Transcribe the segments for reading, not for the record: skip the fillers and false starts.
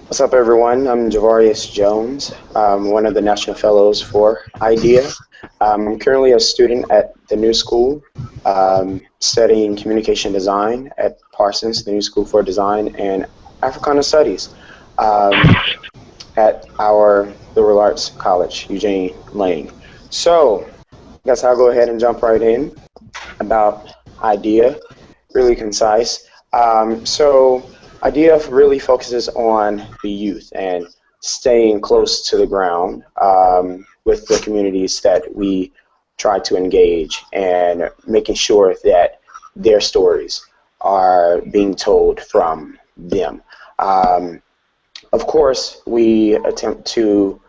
What's up, everyone? I'm Javarius Jones, one of the National Fellows for IDEA. I'm currently a student at the New School, studying communication design at Parsons, the New School for Design and Africana Studies um, at our liberal arts college, Eugene Lang. So, I guess I'll go ahead and jump right in about IDEA, really concise. IDEA really focuses on the youth and staying close to the ground with the communities that we try to engage and making sure that their stories are being told from them. Um, of course, we attempt to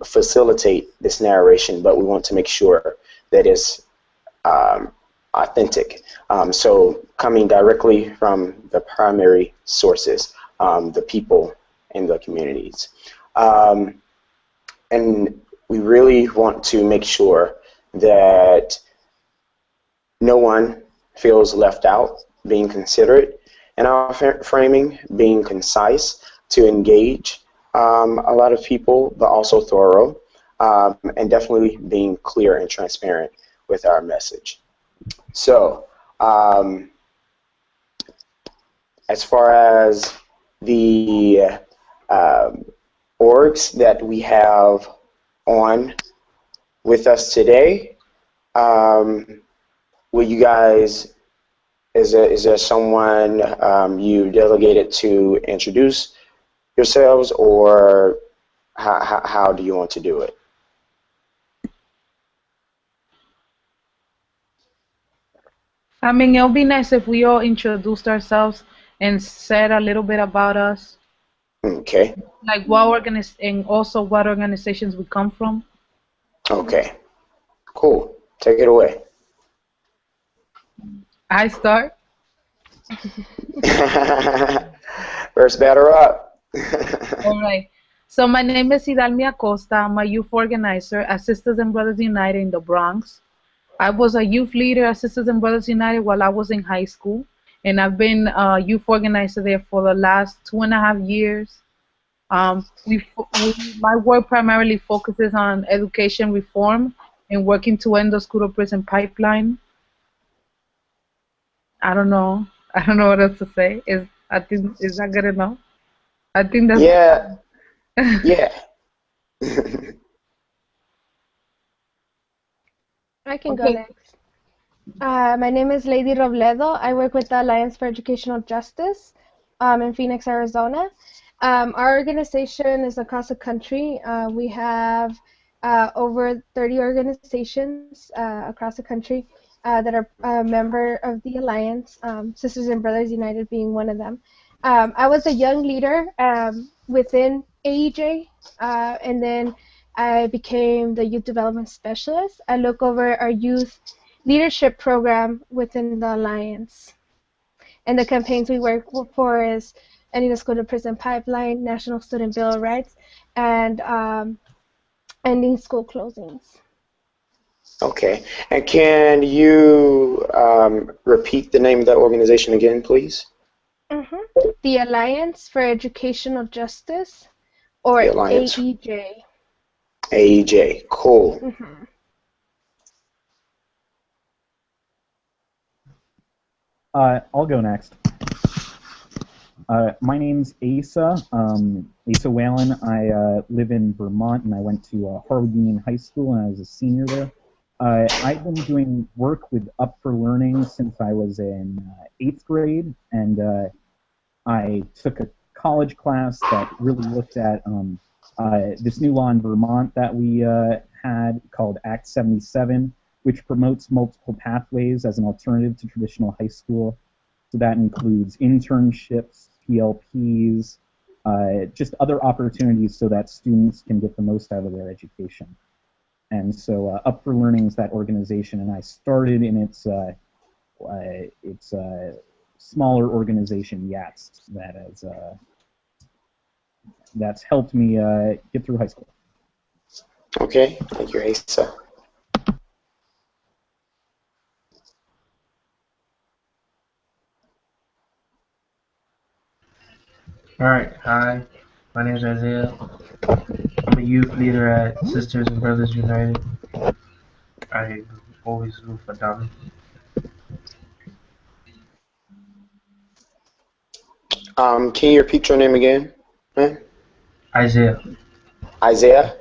facilitate this narration, but we want to make sure that it's um, authentic. So coming directly from the primary sources, the people in the communities. Um, and we really want to make sure that no one feels left out, being considerate in our framing, being concise to engage a lot of people, but also thorough, and definitely being clear and transparent with our message. So, as far as the orgs that we have on with us today, will you guys, is there someone you delegated to introduce yourselves, or how do you want to do it? I mean, it'll be nice if we all introduced ourselves and said a little bit about us, Okay, like what and also what organizations we come from. okay, cool. Take it away. I start. First batter up. All right. So my name is Hidalmi Acosta. I'm a youth organizer at Sistas and Brothers United in the Bronx. I was a youth leader at Sisters and Brothers United while I was in high school, and I've been a youth organizer there for the last 2.5 years. My work primarily focuses on education reform and working to end the school to prison pipeline. I don't know. I don't know what else to say. Is that good enough? I think that's Yeah, yeah. I can go okay. next. My name is Lady Robledo. I work with the Alliance for Educational Justice in Phoenix, Arizona. Our organization is across the country. We have over 30 organizations across the country that are a member of the Alliance, Sisters and Brothers United being one of them. I was a young leader within AEJ, and then I became the Youth Development Specialist. I look over our youth leadership program within the Alliance. And the campaigns we work for is Ending the School to Prison Pipeline, National Student Bill of Rights, and ending school closings. Okay. And can you repeat the name of that organization again, please? The Alliance for Educational Justice, or The Alliance AEJ. AEJ. Cool. I'll go next. My name's Asa, Asa Whalen. I live in Vermont, and I went to Harvard Union High School, and I was a senior there. I've been doing work with Up for Learning since I was in 8th grade, and I took a college class that really looked at this new law in Vermont that we had called Act 77, which promotes multiple pathways as an alternative to traditional high school. So that includes internships, PLPs, just other opportunities so that students can get the most out of their education. And so Up for Learning is that organization, and I started in its smaller organization, YATS, that's helped me get through high school. Okay. Thank you, Asa. All right, hi. My name is Isaiah. I'm a youth leader at Sisters and Brothas United. I always root for them. Can you repeat your name again? Huh? Isaiah. Isaiah?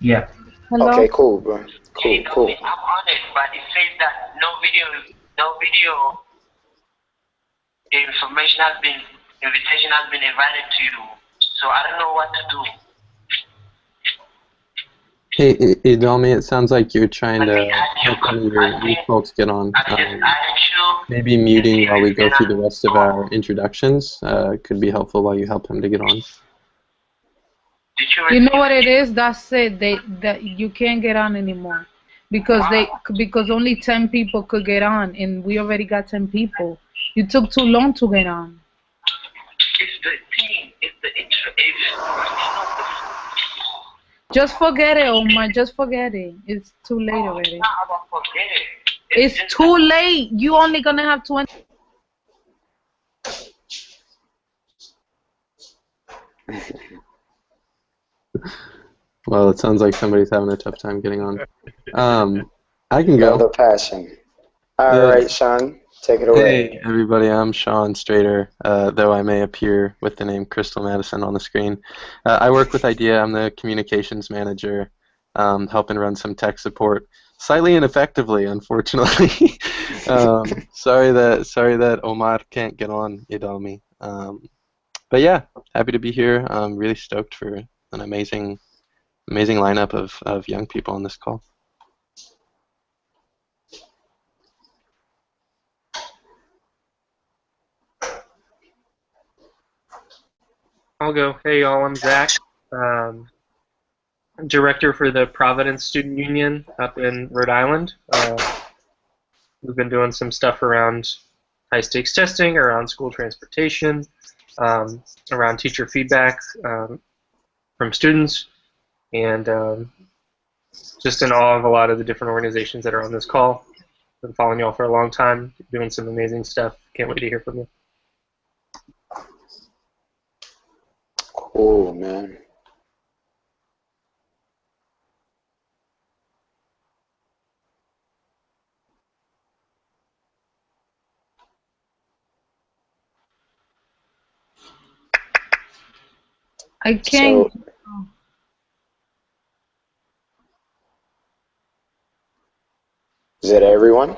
Yeah. Hello. Okay, cool, bro. Cool, cool. I'm on it, but it says that no video invitation has been invited to you. So I don't know what to do. Hey, Idalmi, it sounds like you're trying to help some of your youth folks get on. Maybe muting while we go through the rest of our introductions could be helpful while you help him to get on. You know what it is? That's it. That you can't get on anymore because only 10 people could get on, and we already got 10 people. You took too long to get on. It's the team. It's the intro. Just forget it, Omar. Just forget it. It's too late already. It's not about forget it. It's too late. You only gonna have 20. Well, it sounds like somebody's having a tough time getting on. I can go. Another passion. All right, Sean, take it away. Hey, everybody. I'm Sean Strader, though I may appear with the name Crystal Madison on the screen. I work with IDEA. I'm the communications manager, helping run some tech support. Slightly ineffectively, unfortunately. Sorry that Omar can't get on, Idalmi. But yeah, happy to be here. I'm really stoked for an amazing lineup of young people on this call. I'll go. Hey, y'all. I'm Zach. I'm director for the Providence Student Union up in Rhode Island. We've been doing some stuff around high-stakes testing, around school transportation, around teacher feedback from students, and just in awe of a lot of the different organizations that are on this call. Been following y'all for a long time, doing some amazing stuff. Can't wait to hear from you. Cool, man. I can't. So, is it everyone?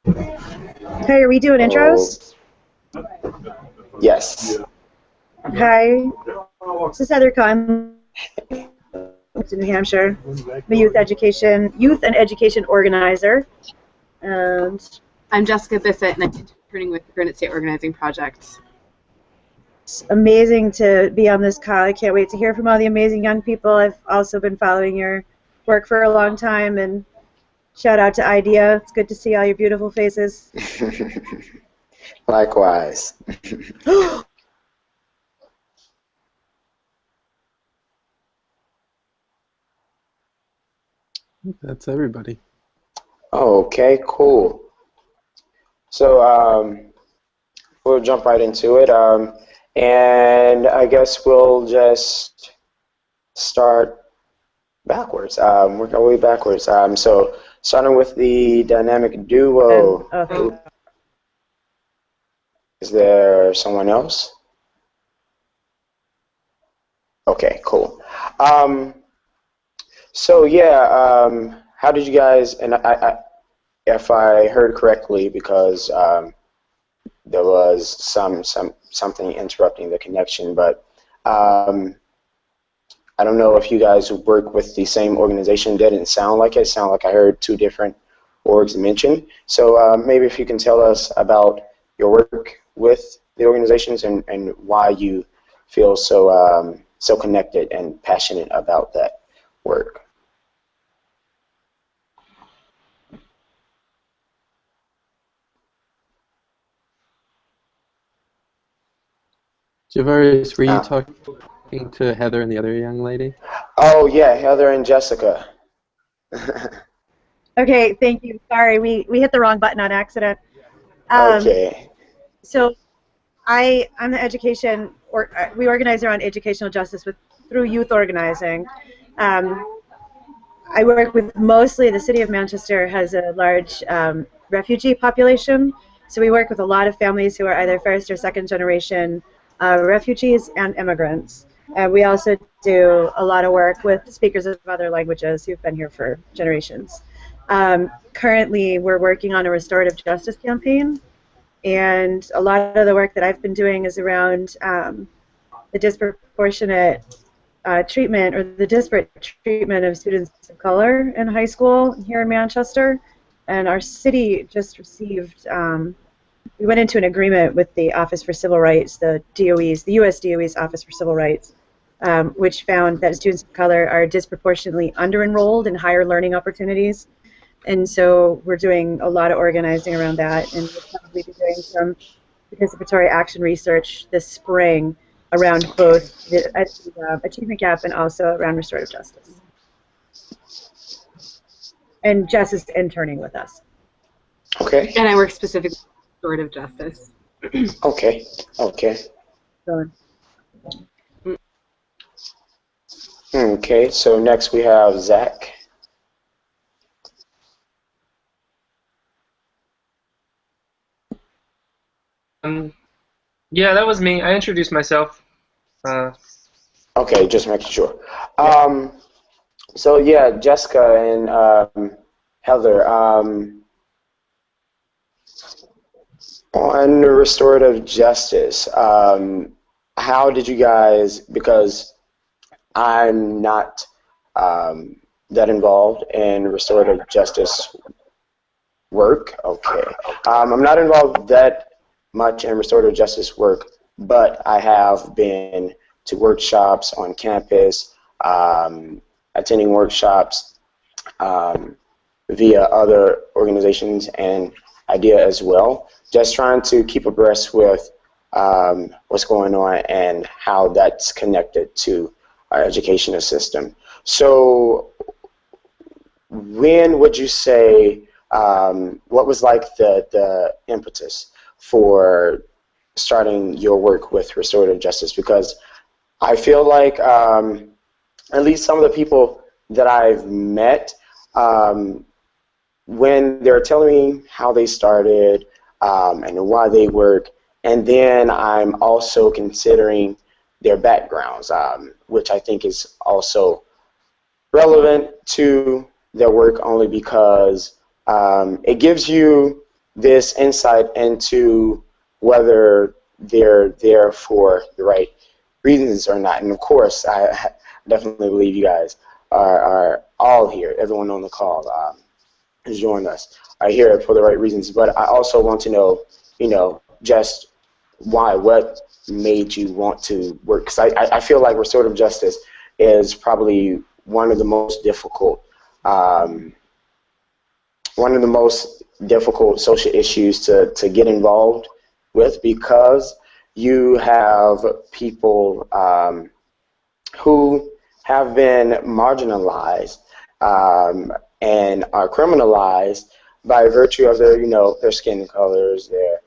Hey, are we doing intros? Yes. Hi, this is Heather Kahn, New Hampshire. I'm a youth and education organizer. And I'm Jessica Bissett, and I'm interning with the Granite State Organizing Project. it's amazing to be on this call. I can't wait to hear from all the amazing young people. I've also been following your work for a long time, and shout out to IDEA. It's good to see all your beautiful faces. Likewise. That's everybody. Okay, cool. So we'll jump right into it, and I guess we'll just start backwards. We're going way backwards. So starting with the dynamic duo. Is there someone else? Okay, cool. So yeah, how did you guys? And if I heard correctly, because there was something interrupting the connection, but I don't know if you guys work with the same organization. Didn't sound like it. Sound like I heard two different orgs mentioned. So maybe if you can tell us about your work with the organizations and why you feel so so connected and passionate about that work. Javarius, were you talking to Heather and the other young lady? Oh yeah, Heather and Jessica. Okay, thank you. Sorry, we hit the wrong button on accident. Okay. So I'm the education we organize around educational justice through youth organizing. I work with mostly the city of Manchester has a large refugee population, so we work with a lot of families who are either first or second generation refugees and immigrants. We also do a lot of work with speakers of other languages who've been here for generations. Currently, we're working on a restorative justice campaign, and a lot of the work that I've been doing is around the disproportionate treatment or the disparate treatment of students of color in high school here in Manchester. And our city just received, we went into an agreement with the Office for Civil Rights, the U.S. DOE's Office for Civil Rights, which found that students of color are disproportionately under-enrolled in higher learning opportunities. And so we're doing a lot of organizing around that, and we'll probably be doing some participatory action research this spring around both the achievement gap and also around restorative justice. And Jess is interning with us. Okay. And I work specifically with restorative justice. Okay. Okay. Okay. So next we have Zach. Yeah, that was me. I introduced myself. Okay, just making sure. So yeah, Jessica and Heather, on restorative justice, how did you guys, because I'm not that involved in restorative justice work, okay. I'm not involved that much in restorative justice work, but I have been to workshops on campus, attending workshops via other organizations and IDEA as well, just trying to keep abreast with what's going on and how that's connected to our educational system. So when would you say, what was like the impetus for starting your work with restorative justice? Because I feel like at least some of the people that I've met, when they're telling me how they started and why they work, and then I'm also considering their backgrounds, which I think is also relevant to their work only because it gives you this insight into whether they're there for the right reasons or not. And of course, I definitely believe you guys are all here. Everyone on the call is joining us. I hear it for the right reasons, but I also want to know, just why, what made you want to work? Because I feel like restorative justice is probably one of the most difficult social issues to get involved with, because you have people who have been marginalized and are criminalized by virtue of their skin colors, their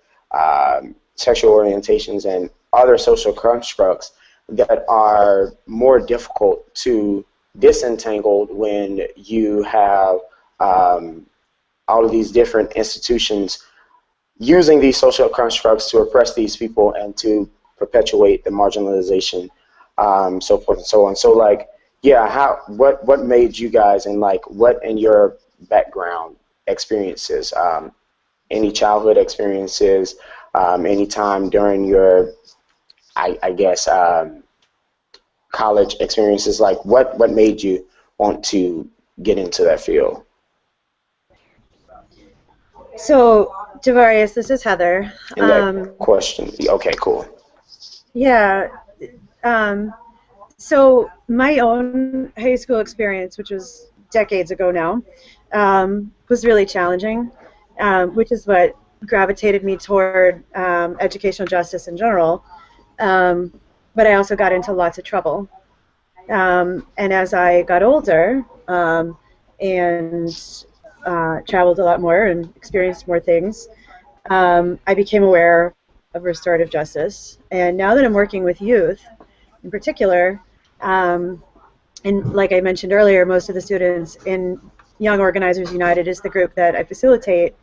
sexual orientations, and other social constructs that are more difficult to disentangle when you have all of these different institutions using these social constructs to oppress these people and to perpetuate the marginalization, so forth and so on. So, like, yeah, what made you guys, and like, what in your background experiences, any childhood experiences, any time during your, I guess, college experiences, like, what made you want to get into that field? So, Javarius, this is Heather. In that question. Okay, cool. Yeah. So my own high school experience, which was decades ago now, was really challenging, which is what gravitated me toward educational justice in general. But I also got into lots of trouble. And as I got older and traveled a lot more and experienced more things, I became aware of restorative justice. And now that I'm working with youth, in particular, and like I mentioned earlier, most of the students in Young Organizers United is the group that I facilitate,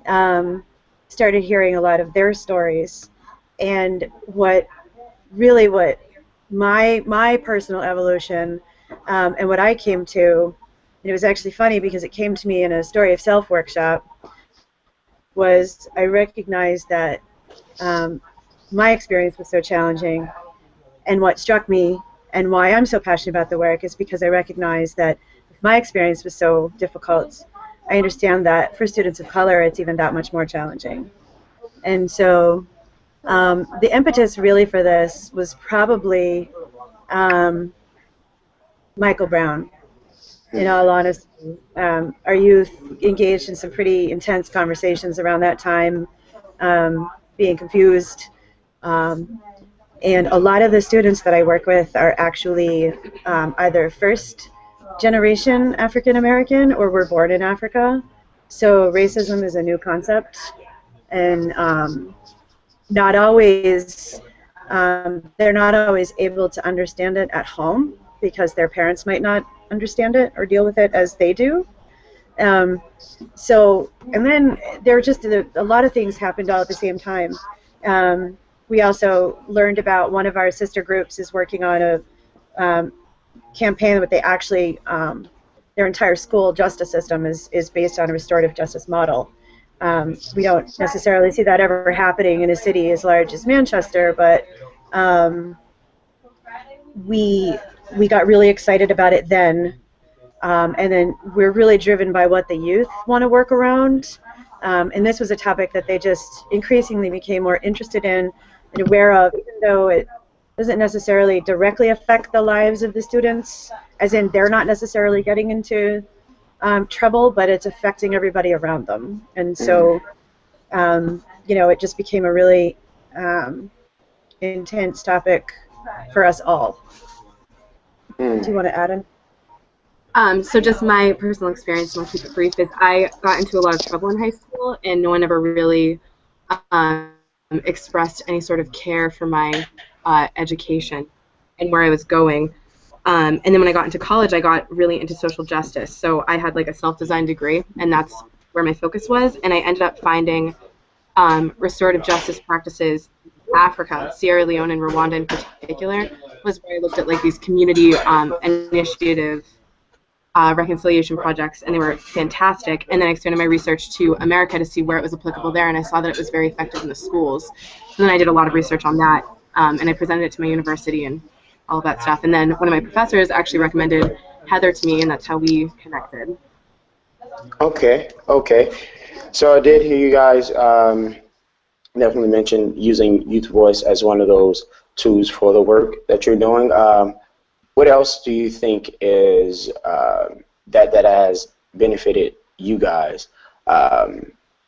started hearing a lot of their stories. And what my personal evolution and what I came to, and it was actually funny because it came to me in a Story of Self workshop, was I recognized that my experience was so challenging, and what struck me and why I'm so passionate about the work is because I recognize that if my experience was so difficult, I understand that for students of color it's even that much more challenging. And so the impetus really for this was probably Michael Brown. In all honesty, our youth engaged in some pretty intense conversations around that time, being confused. And a lot of the students that I work with are actually either first generation African American or were born in Africa. So racism is a new concept, and not always, they're not always able to understand it at home because their parents might not understand it or deal with it as they do. So, and then there were just a lot of things happened all at the same time. We also learned about one of our sister groups is working on a campaign that they actually, their entire school justice system is based on a restorative justice model. We don't necessarily see that ever happening in a city as large as Manchester, but we got really excited about it then. And then we're really driven by what the youth want to work around. And this was a topic that they just increasingly became more interested in and aware of, even though it doesn't necessarily directly affect the lives of the students, as in they're not necessarily getting into trouble, but it's affecting everybody around them. And so, you know, it just became a really intense topic for us all. Do you want to add in? So just my personal experience, and I'll keep it brief, is I got into a lot of trouble in high school, and no one ever really expressed any sort of care for my education and where I was going. And then when I got into college, I got really into social justice. So I had like a self-designed degree, and that's where my focus was. And I ended up finding restorative justice practices in Africa, Sierra Leone and Rwanda in particular, was where I looked at like these community initiative reconciliation projects, and they were fantastic. And then I extended my research to America to see where it was applicable there, and I saw that it was very effective in the schools. So then I did a lot of research on that, and I presented it to my university and all of that stuff. And then one of my professors actually recommended Heather to me, and that's how we connected. Okay, okay. So I did hear you guys definitely mention using Youth Voice as one of those tools for the work that you're doing. What else do you think is that has benefited you guys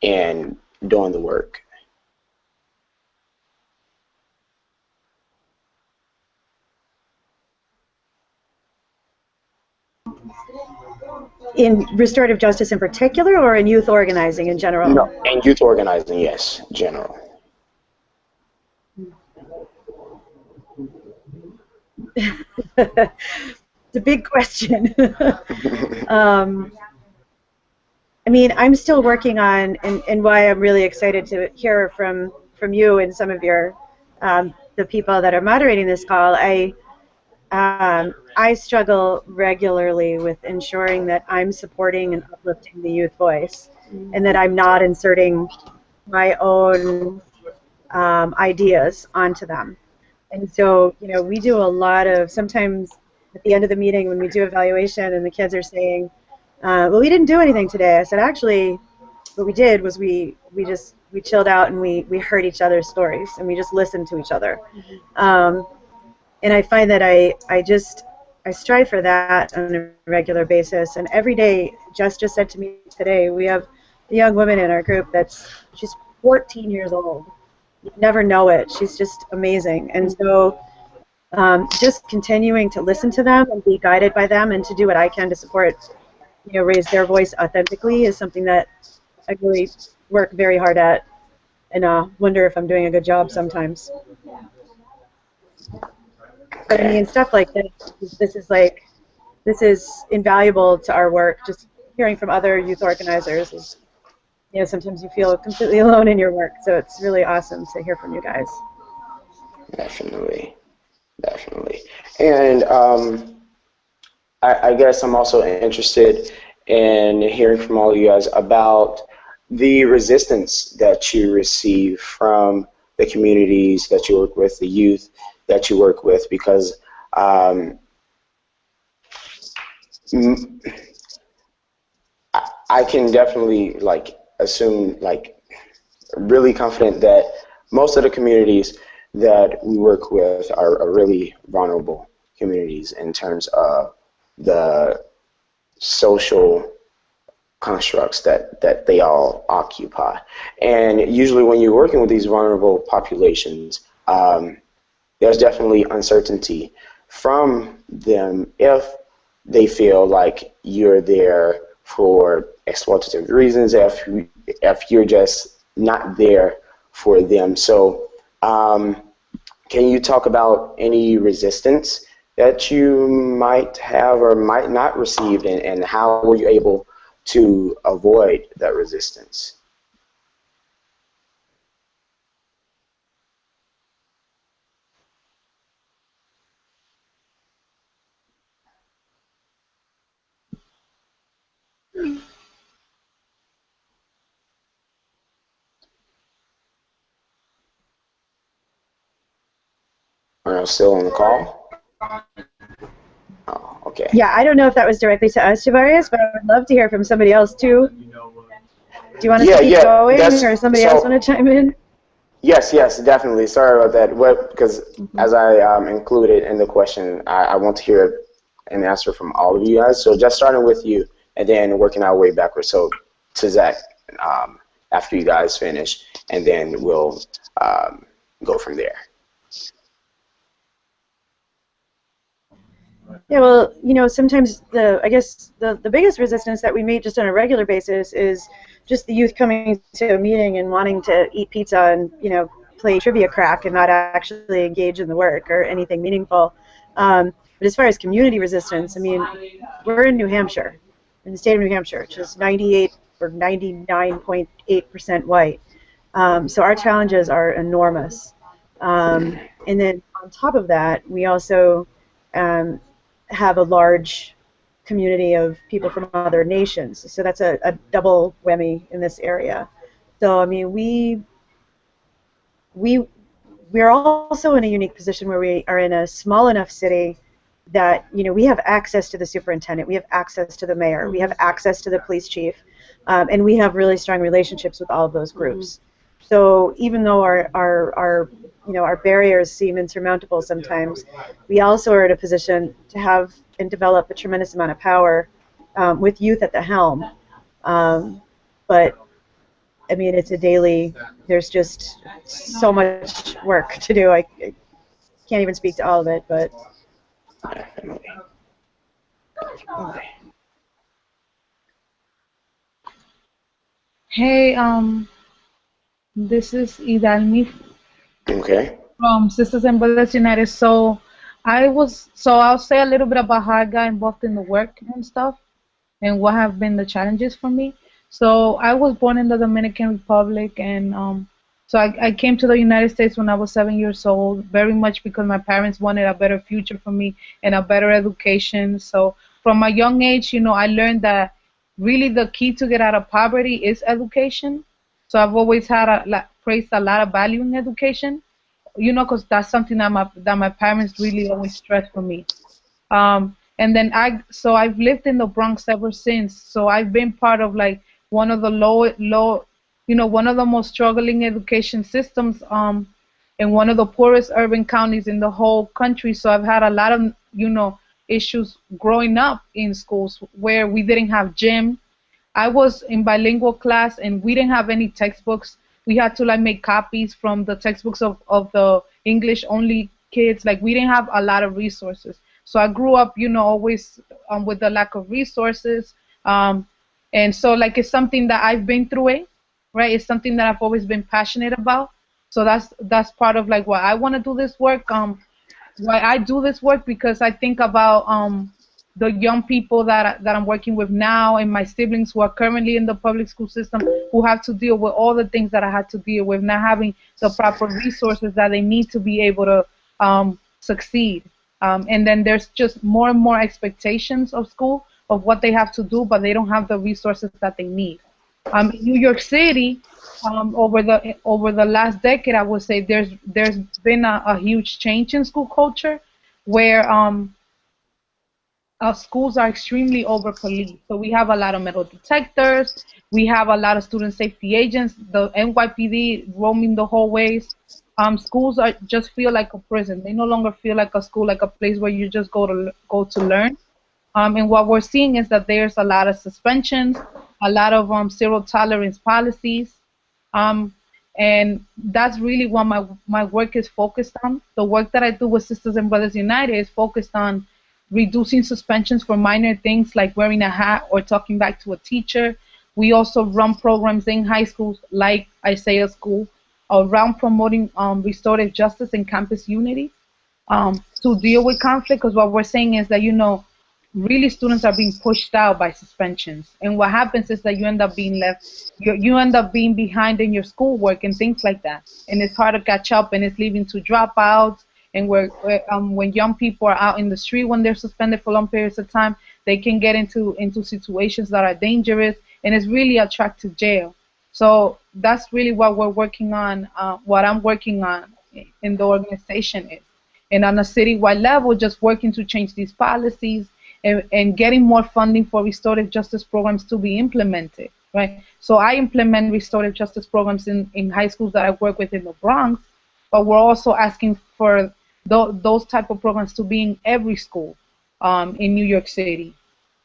in doing the work? In restorative justice in particular, or in youth organizing in general? No, in youth organizing, yes, general. It's a big question. I mean, I'm still working on, and why I'm really excited to hear from you and some of your the people that are moderating this call. I struggle regularly with ensuring that I'm supporting and uplifting the youth voice, and that I'm not inserting my own ideas onto them. And so, you know, we do a lot of, sometimes at the end of the meeting when we do evaluation and the kids are saying, well, we didn't do anything today. I said, actually, what we did was we chilled out and we heard each other's stories and we just listened to each other. And I find that I strive for that on a regular basis. And every day, Jess just said to me today, we have a young woman in our group she's 14 years old. You never know it. She's just amazing. And so just continuing to listen to them and be guided by them and to do what I can to support, you know, raise their voice authentically is something that I really work very hard at and wonder if I'm doing a good job sometimes. But I mean, stuff like this is invaluable to our work. Just hearing from other youth organizers is, you know, sometimes you feel completely alone in your work. So it's really awesome to hear from you guys. Definitely, definitely. And I guess I'm also interested in hearing from all of you guys about the resistance that you receive from the communities that you work with, the youth that you work with, because I can definitely assume really confident that most of the communities that we work with are really vulnerable communities in terms of the social constructs that they all occupy. And usually when you're working with these vulnerable populations, there's definitely uncertainty from them if they feel like you're there for exploitative reasons, if you're just not there for them. So can you talk about any resistance that you might have or might not receive, and how were you able to avoid that resistance? Are you still on the call? Oh, okay. Yeah, I don't know if that was directly to us, Javarius, but I would love to hear from somebody else too. Do you want to keep going, or somebody else want to chime in? Yes, definitely. Sorry about that. Because as I included in the question, I want to hear an answer from all of you guys. So just starting with you, and then working our way backwards. So to Zach, after you guys finish, and then we'll go from there. Yeah, well, you know, sometimes I guess the biggest resistance that we meet just on a regular basis is just the youth coming to a meeting and wanting to eat pizza and, you know, play trivia crack and not actually engage in the work or anything meaningful. But as far as community resistance, I mean, we're in New Hampshire, in the state of New Hampshire, which is 98 or 99.8% white. So our challenges are enormous. And then on top of that, we also have a large community of people from other nations. So that's a double whammy in this area. So I mean, we're also in a unique position where we are in a small enough city that, you know, we have access to the superintendent, we have access to the mayor, we have access to the police chief, and we have really strong relationships with all of those groups. So even though our you know, our barriers seem insurmountable sometimes, we also are in a position to have and develop a tremendous amount of power with youth at the helm. But I mean, it's a daily, there's just so much work to do. I can't even speak to all of it, but. Definitely. Hey, this is Idalmi Okay. from Sistas and Brothas United. So I'll say a little bit about how I got involved in the work and stuff, and what have been the challenges for me. So I was born in the Dominican Republic, and so I came to the United States when I was 7 years old, very much because my parents wanted a better future for me and a better education. So from a young age, you know, I learned that really the key to get out of poverty is education. So I've always had placed a lot of value in education, you know, because that's something that my parents really always stressed for me. And then I've lived in the Bronx ever since. So I've been part of like one of the one of the most struggling education systems, in one of the poorest urban counties in the whole country. So I've had a lot of, you know, issues growing up in schools where we didn't have gym. I was in bilingual class and we didn't have any textbooks. We had to like make copies from the textbooks of the English only kids. Like we didn't have a lot of resources. So I grew up, you know, always with the lack of resources. And so like it's something that I've been through it. right? It's something that I've always been passionate about. So that's part of like why I want to do this work. Why I do this work, because I think about the young people that I'm working with now, and my siblings who are currently in the public school system, who have to deal with all the things that I had to deal with, not having the proper resources that they need to be able to succeed. And then there's just more and more expectations of school of what they have to do, but they don't have the resources that they need. In New York City, over the last decade, I would say there's been a huge change in school culture, where our schools are extremely over policed. So we have a lot of metal detectors, we have a lot of student safety agents, the NYPD roaming the hallways. Schools are just feel like a prison. They no longer feel like a school, like a place where you just go to learn. And what we're seeing is that there's a lot of suspensions, a lot of zero tolerance policies, um, and that's really what my work is focused on. The work that I do with Sisters and Brothers United is focused on reducing suspensions for minor things like wearing a hat or talking back to a teacher. We also run programs in high schools like Isaiah School around promoting restorative justice and campus unity, to deal with conflict, because what we're saying is that, really students are being pushed out by suspensions. And what happens is that you end up being left, you end up being behind in your schoolwork and things like that. And it's hard to catch up, and it's leading to dropouts. And when young people are out in the street when they're suspended for long periods of time, they can get into situations that are dangerous, and it's really a track to jail. So that's really what we're working on, what I'm working on in the organization is. And on a citywide level, just working to change these policies, and getting more funding for restorative justice programs to be implemented, right? So I implement restorative justice programs in high schools that I work with in the Bronx, but we're also asking for those type of programs to be in every school in New York City.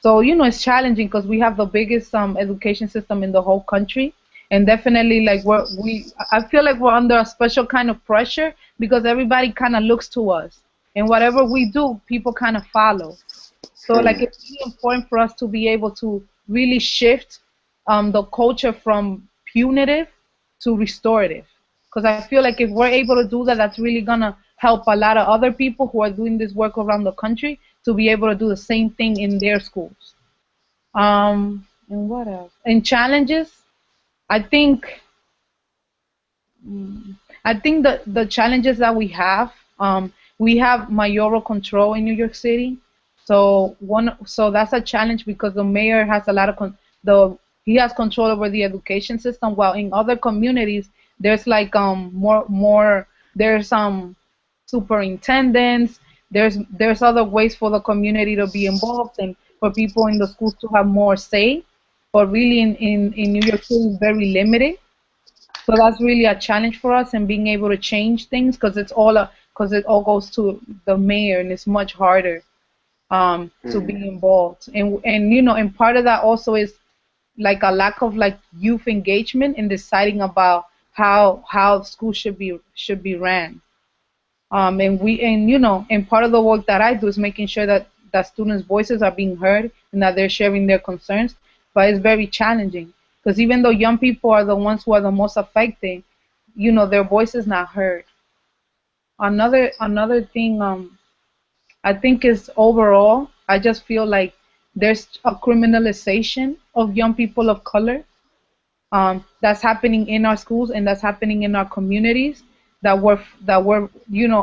So, it's challenging because we have the biggest education system in the whole country, and definitely like I feel like we're under a special kind of pressure because everybody kind of looks to us, and whatever we do, people kind of follow. So like it's really important for us to be able to really shift the culture from punitive to restorative. Because I feel like if we're able to do that, that's really going to help a lot of other people who are doing this work around the country to be able to do the same thing in their schools. And what else? And challenges, I think the challenges that we have mayoral control in New York City. So that's a challenge because the mayor has a lot of he has control over the education system, while in other communities there's like more there's superintendents, there's other ways for the community to be involved and for people in the schools to have more say. But really in New York City is very limited. So that's really a challenge for us, and being able to change things because it all goes to the mayor, and it's much harder to be involved. And part of that also is like a lack of like youth engagement in deciding about how schools should be ran. And part of the work that I do is making sure that students' voices are being heard and that they're sharing their concerns. But it's very challenging because even though young people are the ones who are the most affected, their voice is not heard. Another thing I think is overall, I just feel like there's a criminalization of young people of color that's happening in our schools and that's happening in our communities that we're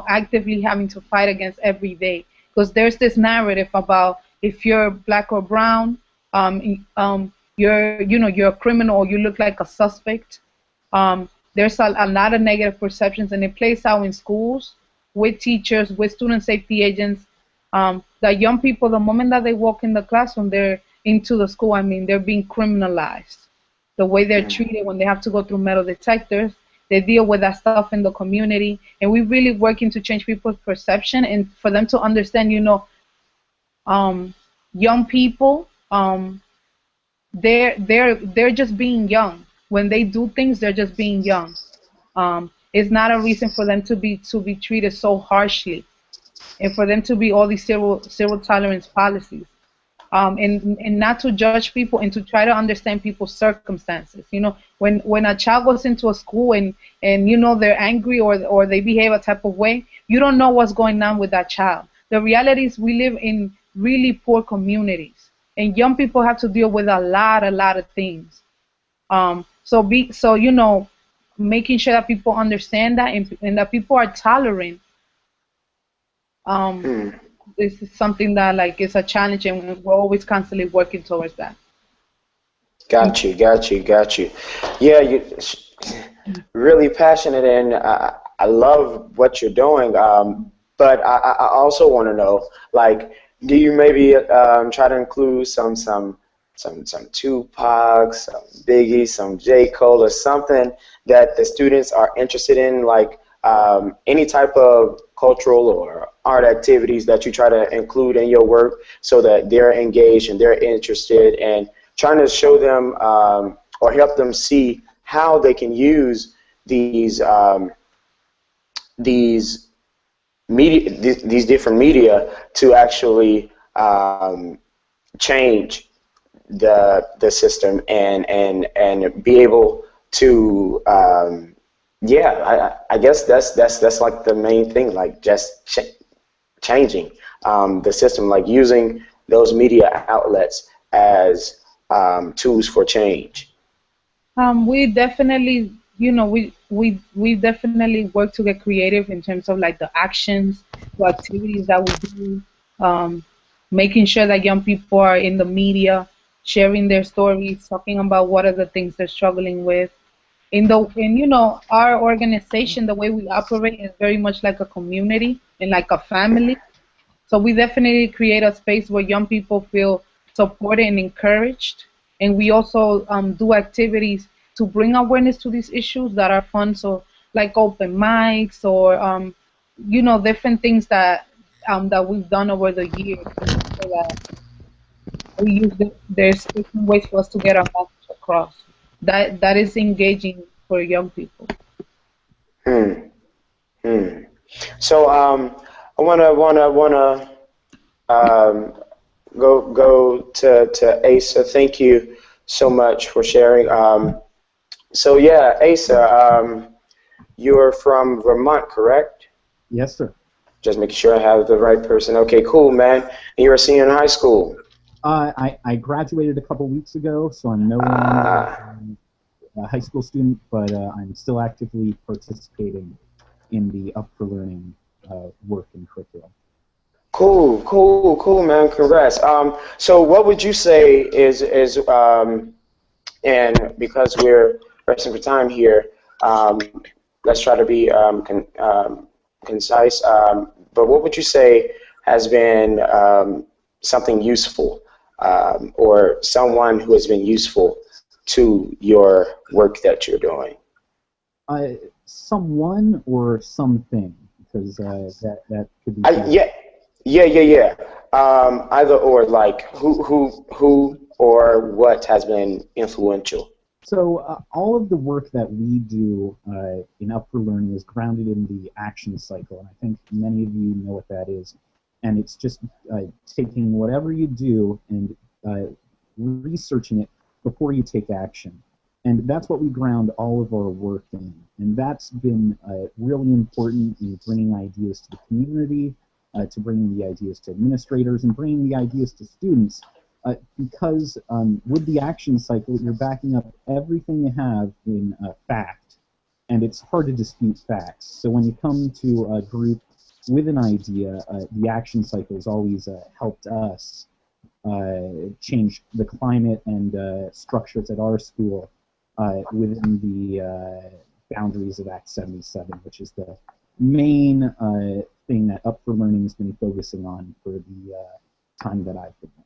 actively having to fight against every day. Because there's this narrative about if you're black or brown, you're a criminal or you look like a suspect. There's a lot of negative perceptions, and it plays out in schools with teachers, with student safety agents. That young people, the moment that they walk in the classroom, they're into the school. I mean, they're being criminalized. The way they're treated when they have to go through metal detectors, they deal with that stuff in the community, and we're really working to change people's perception and for them to understand, young people, they're just being young. When they do things, they're just being young. It's not a reason for them to be treated so harshly, and for them to be all these zero tolerance policies. and not to judge people and to try to understand people's circumstances. You know, when a child goes into a school and you know they're angry or they behave a type of way, you don't know what's going on with that child. The reality is we live in really poor communities, and young people have to deal with a lot of things. So you know, making sure that people understand that and that people are tolerant. Hmm. This is something that like is a challenge, and we're always constantly working towards that. Got you. Yeah, you really passionate, and I love what you're doing. But I also want to know, like, do you maybe try to include some Tupac, some Biggie, some J. Cole, or something that the students are interested in, like any type of cultural or art activities that you try to include in your work so that they're engaged and they're interested, and trying to show them or help them see how they can use these media, these different media to actually change the system and be able to yeah, I guess that's like the main thing, like just changing the system, like using those media outlets as tools for change. We definitely, you know, we definitely work to get creative in terms of like the actions, the activities that we do, um, making sure that young people are in the media, sharing their stories, talking about what are the things they're struggling with. In you know, our organization, the way we operate is very much like a community and like a family. So we definitely create a space where young people feel supported and encouraged. And we also do activities to bring awareness to these issues that are fun. So like open mics or you know, different things that we've done over the years to make sure that we use there's different ways for us to get our message across. That is engaging for young people. Hmm. Hmm. So I wanna um, go to Asa. Thank you so much for sharing. So yeah, Asa, you're from Vermont, correct? Yes, sir. Just making sure I have the right person. Okay, cool, man. And you're a senior in high school. I graduated a couple weeks ago, so I'm no longer Ah, a high school student, but I'm still actively participating in the Up for Learning work and curriculum. cool, man. Congrats. So what would you say is and because we're pressing for time here, um, let's try to be concise. But what would you say has been something useful, or someone who has been useful to your work that you're doing? Uh, Someone or something, because that could be. Yeah, yeah. Either or, like who or what has been influential. So all of the work that we do in Up for Learning is grounded in the action cycle, and I think many of you know what that is. And it's just taking whatever you do and researching it before you take action. And that's what we ground all of our work in. And that's been really important in bringing ideas to the community, to bringing the ideas to administrators, and bringing the ideas to students. Because with the action cycle, you're backing up everything you have in fact, and it's hard to dispute facts. So when you come to a group with an idea, the action cycle has always helped us change the climate and structures at our school within the boundaries of Act 77, which is the main thing that Up for Learning has been focusing on for the time that I've been there.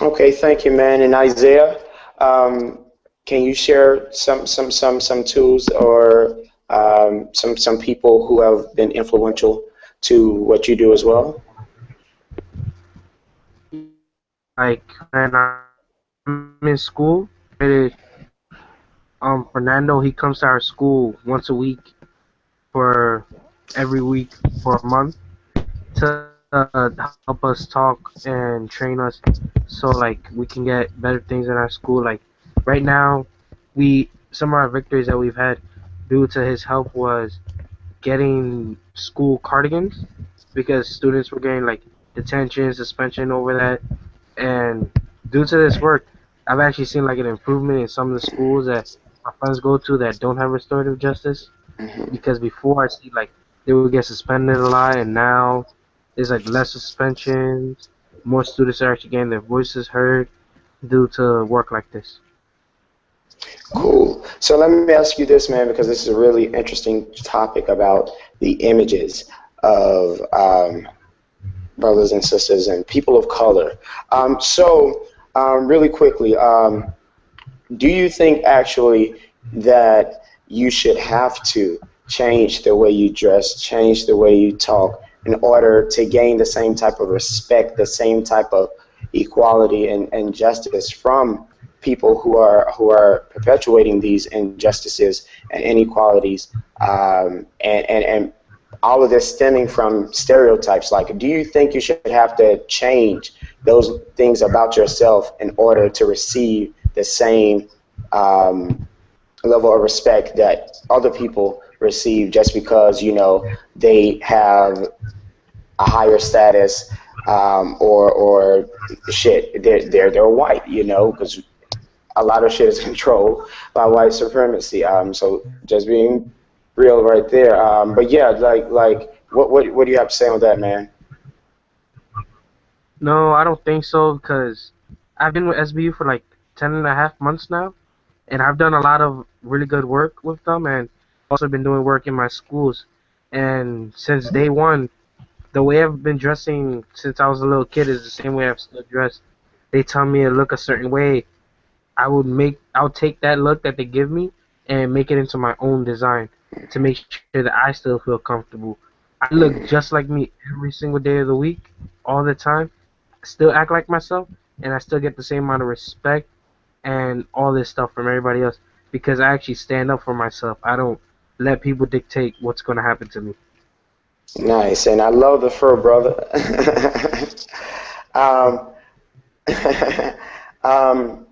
Okay, thank you, man. And Isaiah, can you share some tools or some people who have been influential to what you do as well? Like when I'm in school, Fernando, he comes to our school once a week for every week for a month to help us talk and train us so like we can get better things in our school. Like right now, we some of our victories that we've had due to his help was getting school cardigans because students were getting like detention, suspension over that, and due to this work, I've actually seen like an improvement in some of the schools that my friends go to that don't have restorative justice. Mhm. Because before I see like they would get suspended a lot, and now there's like less suspensions. More students are actually getting their voices heard due to work like this. Cool. So let me ask you this, man, because this is a really interesting topic about the images of brothers and sisters and people of color. Really quickly, do you think actually that you should have to change the way you dress, change the way you talk in order to gain the same type of respect, the same type of equality and justice from people who are perpetuating these injustices and inequalities, and all of this stemming from stereotypes? Like, do you think you should have to change those things about yourself in order to receive the same level of respect that other people receive just because, you know, they have a higher status, or shit, they're white, you know, because a lot of shit is controlled by white supremacy. So just being real right there. But yeah, what do you have to say on that, man? No, I don't think so because I've been with SBU for like 10.5 months now, and I've done a lot of really good work with them, and also been doing work in my schools. And since day one, the way I've been dressing since I was a little kid is the same way I've still dressed. They tell me to look a certain way, I'll take that look that they give me and make it into my own design to make sure that I still feel comfortable. I look just like me every single day of the week, all the time. Still act like myself, and I still get the same amount of respect and all this stuff from everybody else because I actually stand up for myself. I don't let people dictate what's going to happen to me. Nice, and I love the fur, brother. um, um,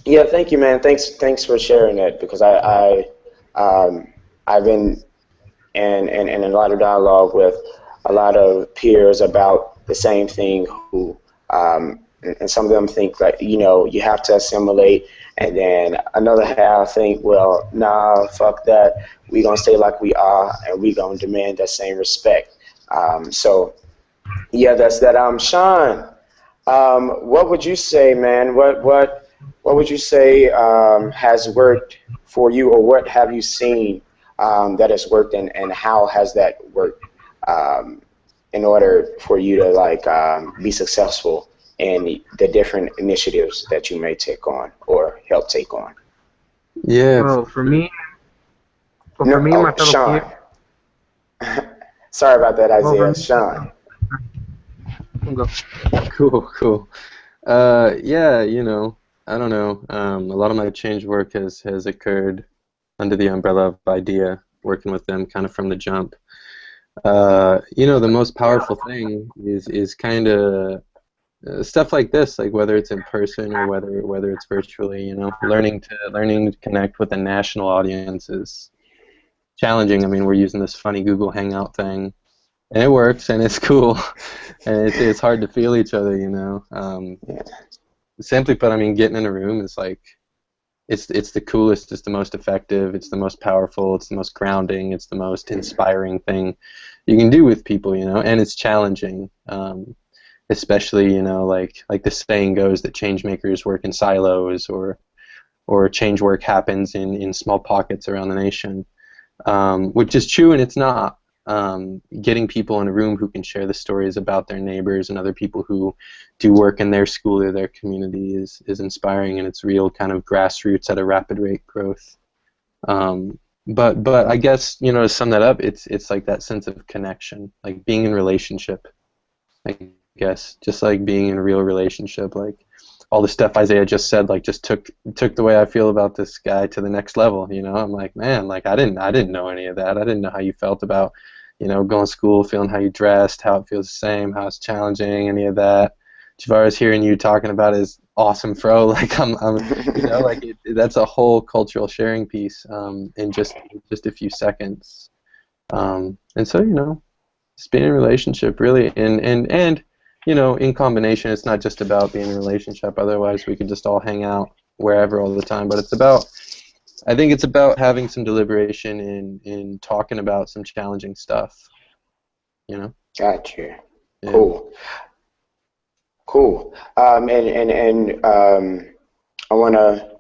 yeah, thank you, man. Thanks for sharing that because I've been in a lot of dialogue with a lot of peers about the same thing who, and some of them think that, you know, you have to assimilate, and then another half think, well, nah, fuck that. We gonna stay like we are, and we gonna demand that same respect. So yeah, that's that. Sean, what would you say, man? What would you say has worked for you, or what have you seen that has worked, and how has that worked in order for you to like be successful in the different initiatives that you may take on or help take on? Yeah. Well, for me, No, and my oh, fellow Sean. peers, Sorry about that, well, for Isaiah. me, Sean. go. Cool. Yeah, you know, I don't know. A lot of my change work has occurred under the umbrella of IDEA, working with them kind of from the jump. You know, the most powerful thing is kind of stuff like this, like whether it's in person or whether it's virtually. You know, learning to connect with a national audience is challenging. I mean, we're using this funny Google Hangout thing, and it works, and it's cool, and it's hard to feel each other. You know, simply put, I mean, getting in a room is like it's the coolest, it's the most effective, it's the most powerful, it's the most grounding, it's the most inspiring thing you can do with people, you know, and it's challenging, especially, you know, like the saying goes that change makers work in silos, or change work happens in small pockets around the nation, which is true and it's not. Getting people in a room who can share the stories about their neighbors and other people who do work in their school or their community is inspiring, and it's real kind of grassroots at a rapid rate growth. But I guess, you know, to sum that up, it's like that sense of connection, like being in relationship. I guess just like being in a real relationship, like all the stuff Isaiah just said, like just took the way I feel about this guy to the next level. You know, I'm like, man, like I didn't know any of that. I didn't know how you felt about you know, going to school, feeling how you dressed, how it feels the same, how it's challenging, any of that. Javaris, hearing you talking about is awesome, bro. Like I'm you know, like that's a whole cultural sharing piece in just a few seconds. And so, you know, just being in a relationship really, and you know, in combination, it's not just about being in a relationship. Otherwise, we could just all hang out wherever all the time. But it's about, I think it's about having some deliberation in talking about some challenging stuff. You know. Gotcha. Yeah. Cool. Cool. I want to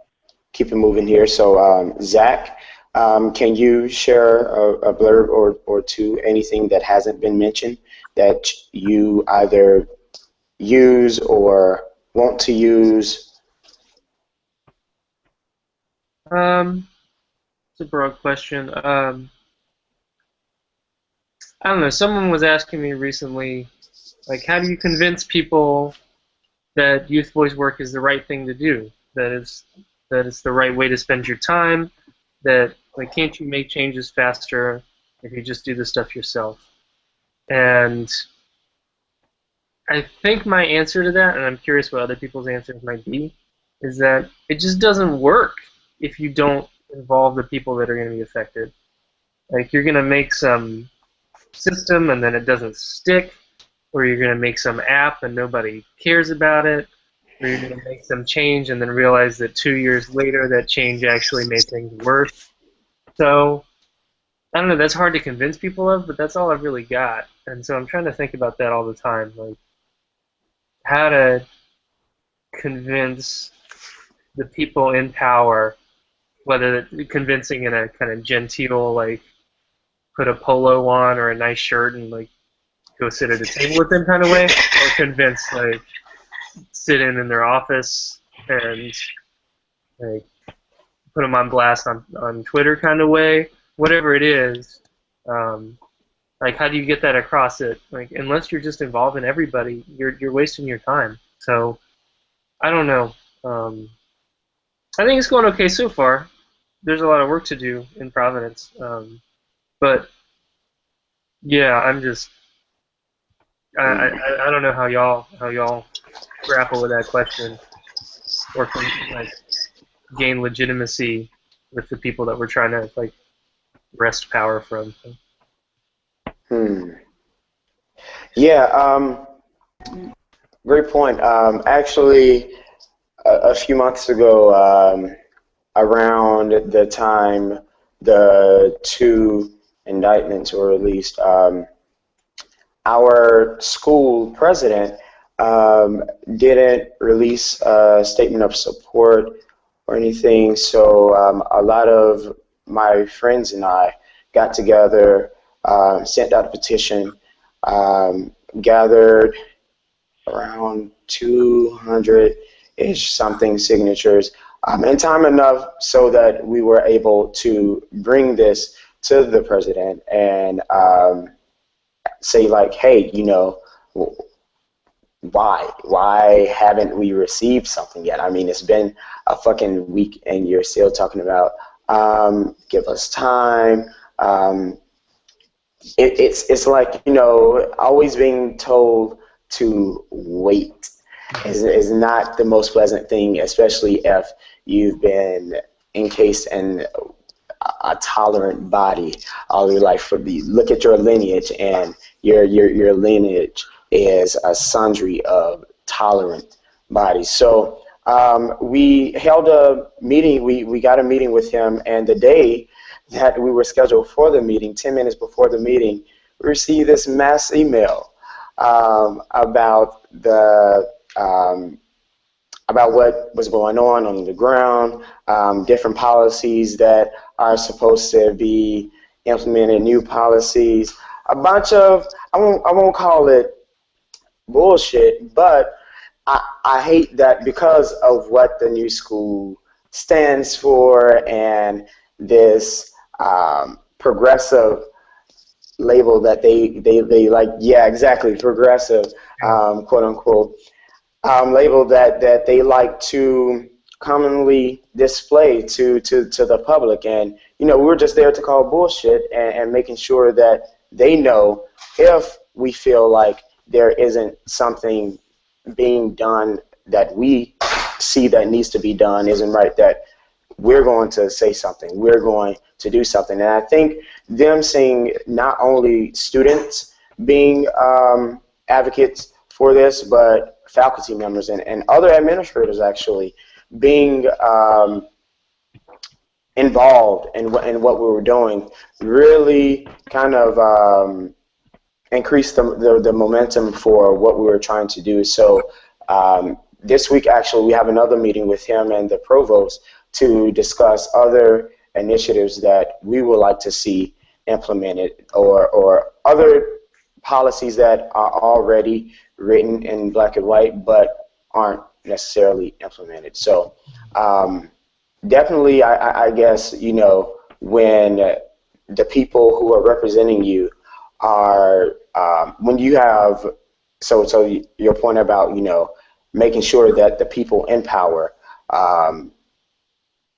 keep it moving here. So, Zach, can you share a blurb or two, anything that hasn't been mentioned that you either use or want to use? It's a broad question. I don't know. Someone was asking me recently, like, how do you convince people that youth voice work is the right thing to do? That it's the right way to spend your time? That, like, can't you make changes faster if you just do the stuff yourself? And I think my answer to that, and I'm curious what other people's answers might be, is that it just doesn't work if you don't involve the people that are going to be affected. Like, you're going to make some system and then it doesn't stick, or you're going to make some app and nobody cares about it, or you're going to make some change and then realize that 2 years later that change actually made things worse. So, I don't know, that's hard to convince people of, but that's all I've really got. And so I'm trying to think about that all the time, like how to convince the people in power, whether convincing in a kind of genteel, like, put a polo on or a nice shirt and, like, go sit at a table with them kind of way, or convince, like, sit in their office and, like, put them on blast on Twitter kind of way, whatever it is. Like, how do you get that across it? Like, unless you're just involving everybody, you're wasting your time. So, I don't know. I think it's going okay so far. There's a lot of work to do in Providence, but yeah, I'm just I don't know how y'all grapple with that question or can, like, gain legitimacy with the people that we're trying to, like, wrest power from. Yeah, great point. Actually, a few months ago, around the time the two indictments were released, our school president didn't release a statement of support or anything, so a lot of my friends and I got together, sent out a petition, gathered around 200-ish something signatures, in time enough so that we were able to bring this to the president and say, like, hey, you know, why haven't we received something yet? I mean, it's been a fucking week and you're still talking about give us time. It's like, you know, always being told to wait is not the most pleasant thing, especially if you've been encased in a tolerant body all your life. Look at your lineage, and your lineage is a sundry of tolerant bodies. So we held a meeting. We got a meeting with him, and the day that we were scheduled for the meeting, 10 minutes before the meeting, we received this mass email about about what was going on the ground, different policies that are supposed to be implemented, new policies, a bunch of, I won't call it bullshit, but I hate that because of what the new school stands for and this progressive label that they like, yeah, exactly, progressive, quote unquote, label that they like to commonly display to the public. And, you know, we're just there to call bullshit and making sure that they know if we feel like there isn't something being done that we see that needs to be done, isn't right, that we're going to say something, we're going to do something. And I think them seeing not only students being advocates for this, but faculty members and other administrators actually being involved in what we were doing really kind of increased the momentum for what we were trying to do. So this week, actually, we have another meeting with him and the provost to discuss other initiatives that we would like to see implemented, or other policies that are already written in black and white but aren't necessarily implemented. So definitely, I guess, you know, when the people who are representing you are, when you have, so your point about, you know, making sure that the people in power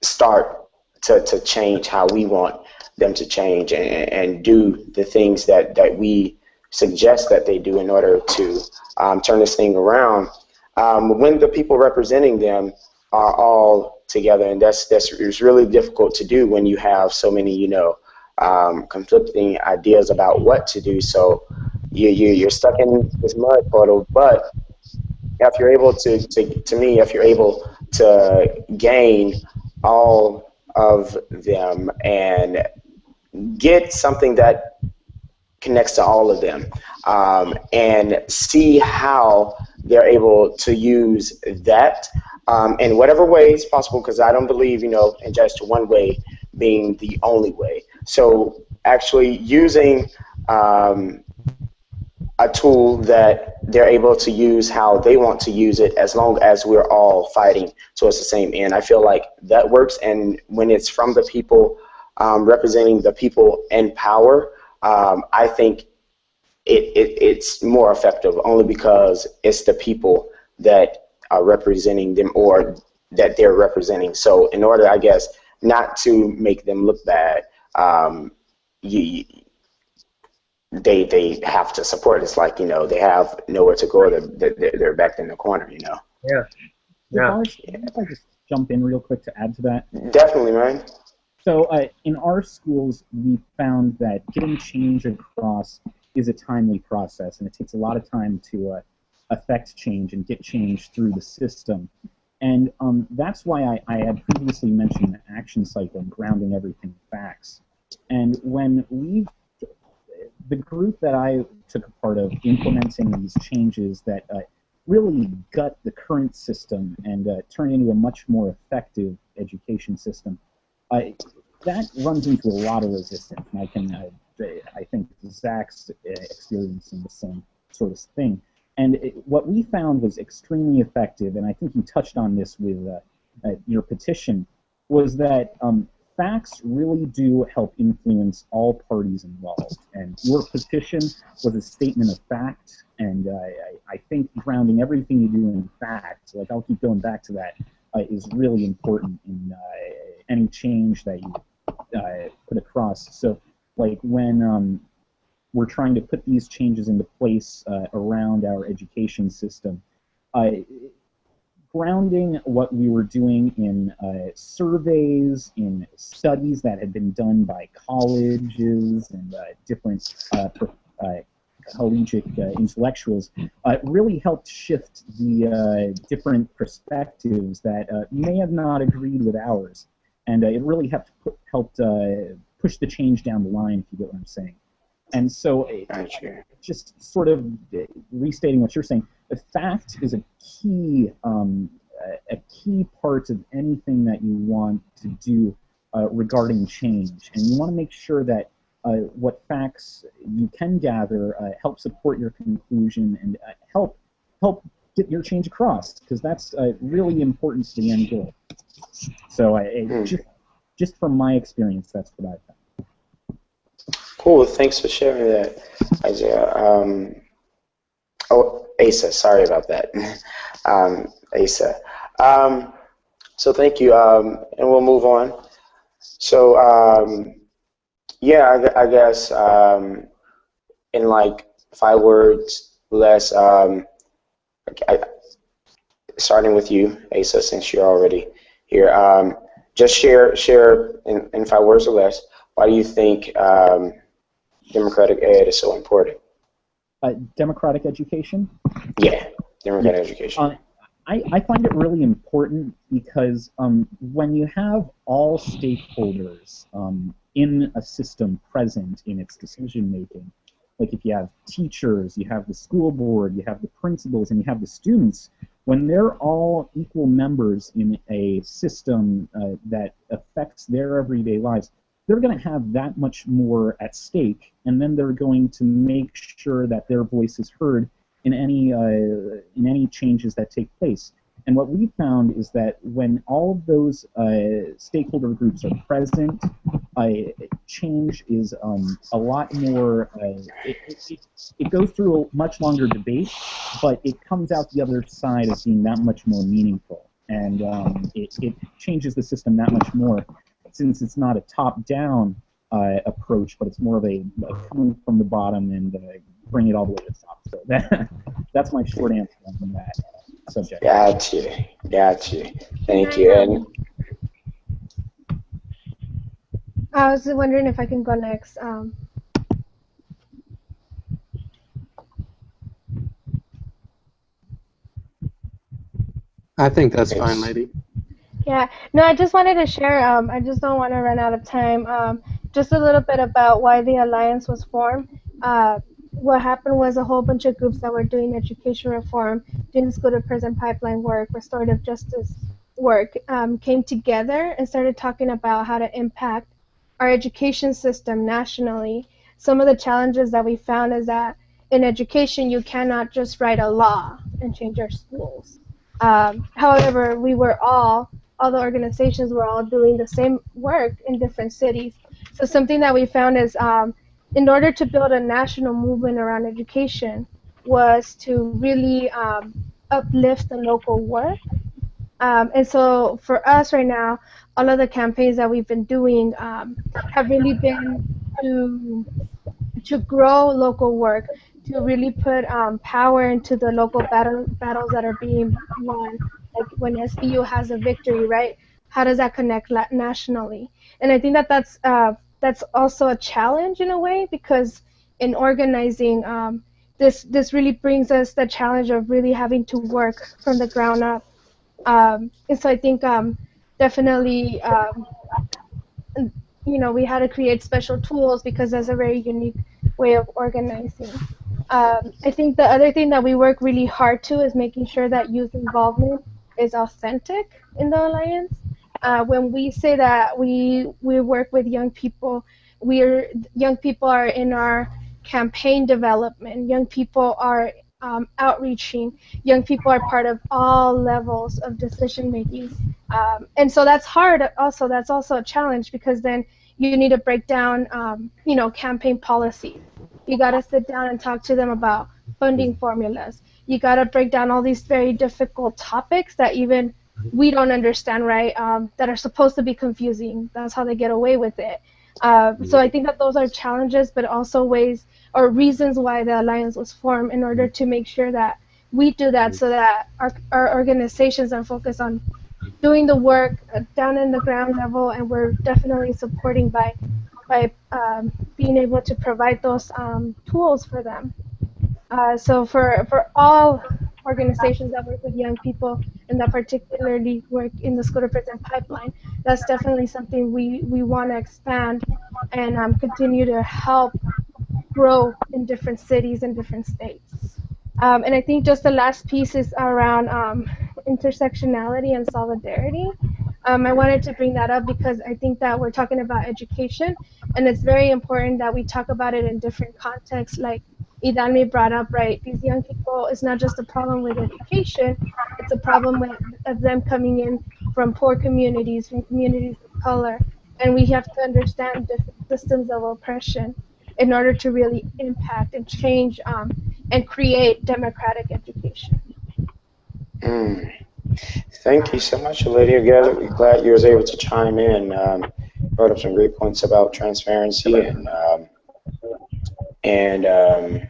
start to change how we want them to change, and do the things that we suggest that they do in order to turn this thing around. When the people representing them are all together, and it's really difficult to do when you have so many, you know, conflicting ideas about what to do. So you're stuck in this mud puddle. But if you're able to me, if you're able to gain all of them and get something that connects to all of them, and see how they're able to use that in whatever way is possible, because I don't believe, you know, in just one way being the only way. So actually using a tool that they're able to use how they want to use it, as long as we're all fighting towards the same end. I feel like that works, and when it's from the people representing the people in power, I think it's more effective, only because it's the people that are representing them, or that they're representing. So in order, I guess, not to make them look bad, they have to support. It's like, you know, they have nowhere to go. They're backed in the corner, you know. Yeah. Yeah. If I just jump in real quick to add to that. Definitely, man. So in our schools, we found that getting change across is a timely process, and it takes a lot of time to affect change and get change through the system. And that's why I had previously mentioned the action cycle and grounding everything in facts. And when the group that I took a part of implementing these changes that really gut the current system and turn into a much more effective education system, that runs into a lot of resistance. And I think Zach's experiencing the same sort of thing. And what we found was extremely effective, and I think you touched on this with your petition, was that facts really do help influence all parties involved. And your petition was a statement of fact, and I think grounding everything you do in facts, like I'll keep going back to that, is really important in any change that you put across. So, like when we're trying to put these changes into place around our education system, grounding what we were doing in surveys, in studies that had been done by colleges and different collegiate intellectuals, really helped shift the different perspectives that may have not agreed with ours. And it really helped push the change down the line, if you get what I'm saying. And so, just sort of restating what you're saying, the fact is a key part of anything that you want to do regarding change. And you want to make sure that what facts you can gather help support your conclusion and help get your change across, because that's really important to the end goal. So just from my experience, that's what I found. Cool, thanks for sharing that, Isaiah. Oh, Asa, sorry about that. Asa. So thank you, and we'll move on. So, yeah, I guess in like 5 words less, starting with you, Asa, since you're already here, just share in 5 words or less, why do you think democratic ed is so important? Democratic education? Yeah, democratic education. I find it really important because when you have all stakeholders in a system present in its decision making, like if you have teachers, you have the school board, you have the principals, and you have the students, when they're all equal members in a system that affects their everyday lives, they're going to have that much more at stake, and then they're going to make sure that their voice is heard in any changes that take place. And what we found is that when all of those stakeholder groups are present, change is a lot more. It goes through a much longer debate, but it comes out the other side as being that much more meaningful, and it changes the system that much more, since it's not a top-down approach, but it's more of a coming from the bottom and bring it all the way to the top. So that's my short answer on that subject. Got you. Thank you. And I was wondering if I can go next. I think that's fine, lady. Yeah, no, I just wanted to share, I just don't want to run out of time, just a little bit about why the Alliance was formed. What happened was a whole bunch of groups that were doing education reform, doing the school to prison pipeline work, restorative justice work, came together and started talking about how to impact our education system nationally. Some of the challenges that we found is that in education, you cannot just write a law and change our schools. However, we were all the organizations were all doing the same work in different cities. So something that we found is in order to build a national movement around education was to really uplift the local work. And so for us right now, all of the campaigns that we've been doing have really been to grow local work, to really put power into the local battles that are being won. Like when SBU has a victory, right? How does that connect nationally? And I think that that's also a challenge in a way, because in organizing, this really brings us the challenge of really having to work from the ground up. And so I think definitely, we had to create special tools because that's a very unique way of organizing. I think the other thing that we work really hard to is making sure that youth involvement is authentic in the Alliance. When we say that we work with young people, young people are in our campaign development. Young people are outreaching. Young people are part of all levels of decision making, and so that's hard. Also, that's also a challenge, because then you need to break down, campaign policies. You got to sit down and talk to them about funding formulas. You got to break down all these very difficult topics that even we don't understand, right? That are supposed to be confusing. That's how they get away with it. So I think that those are challenges, but also ways or reasons why the Alliance was formed, in order to make sure that we do that, so that our organizations are focused on doing the work down in the ground level, and we're definitely supporting by being able to provide those tools for them. So for all organizations that work with young people, and that particularly work in the school to prison pipeline, that's definitely something we want to expand and continue to help grow in different cities and different states. And I think just the last piece is around intersectionality and solidarity. I wanted to bring that up because I think that we're talking about education, and it's very important that we talk about it in different contexts. Like Idalmi brought up, right? These young people, it's not just a problem with education, it's a problem of them coming in from poor communities, from communities of color, and we have to understand different systems of oppression in order to really impact and change and create democratic education. Thank you so much, Lydia. Glad you was able to chime in. Brought up some great points about transparency and and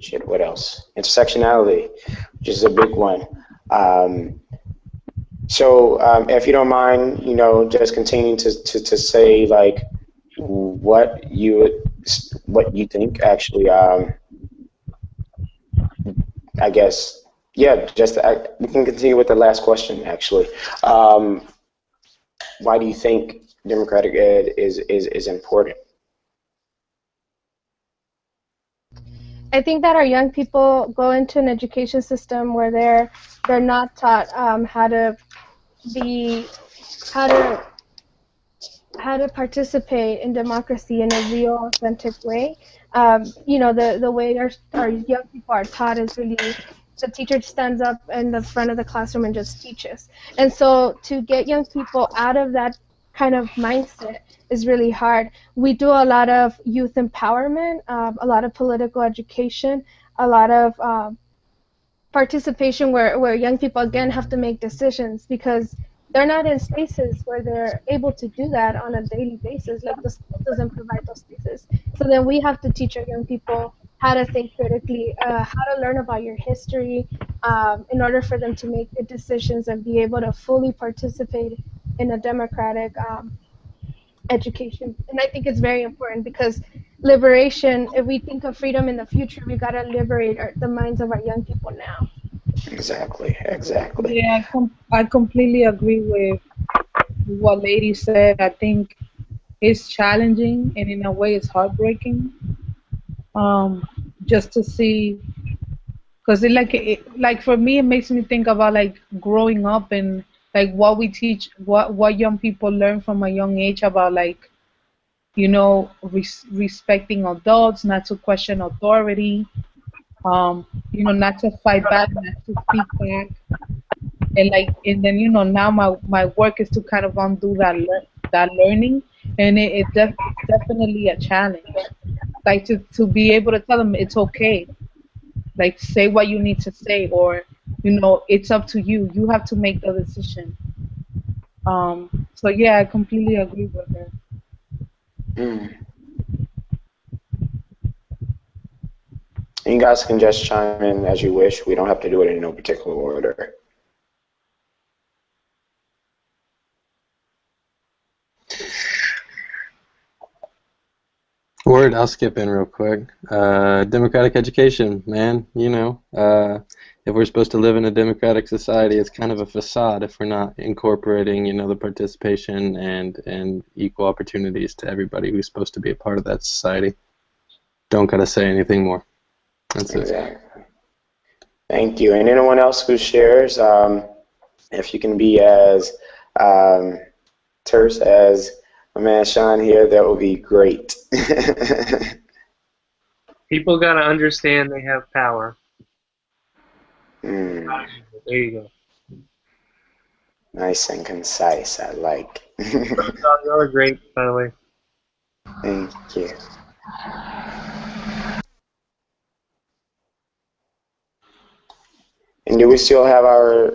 shit, what else? Intersectionality, which is a big one. So if you don't mind, just continuing to say like what you think actually. I guess, yeah. We can continue with the last question actually. Why do you think democratic ed is important? I think that our young people go into an education system where they're not taught how to be how to participate in democracy in a real, authentic way. The way our young people are taught is really the teacher stands up in the front of the classroom and just teaches. And so to get young people out of that kind of mindset is really hard. We do a lot of youth empowerment, a lot of political education, a lot of participation where young people again have to make decisions because they're not in spaces where they're able to do that on a daily basis. Like the school doesn't provide those spaces. So then we have to teach our young people how to think critically, how to learn about your history, in order for them to make good decisions and be able to fully participate in a democratic education. And I think it's very important because liberation, if we think of freedom in the future, we got to liberate the minds of our young people now. Exactly. Yeah, I completely agree with what Lady said. I think it's challenging and in a way it's heartbreaking. Just to see, because like for me, it makes me think about like growing up and like what we teach, what young people learn from a young age about like respecting adults, not to question authority, not to fight back, not to speak back. And then now my work is to kind of undo that learning, and it's definitely a challenge. Like to be able to tell them it's okay, like say what you need to say, or it's up to you. You have to make the decision. So yeah, I completely agree with her. Mm. And you guys can just chime in as you wish. We don't have to do it in no particular order. Word, I'll skip in real quick. Democratic education, man, if we're supposed to live in a democratic society, it's kind of a facade if we're not incorporating, the participation and equal opportunities to everybody who's supposed to be a part of that society. Don't gotta say anything more. That's exactly. It. Thank you. And anyone else who shares, if you can be as terse as my man Sean here, that would be great. People gotta understand they have power. Mm. There you go. Nice and concise. I like. You're great, by the way. Thank you. And do we still have our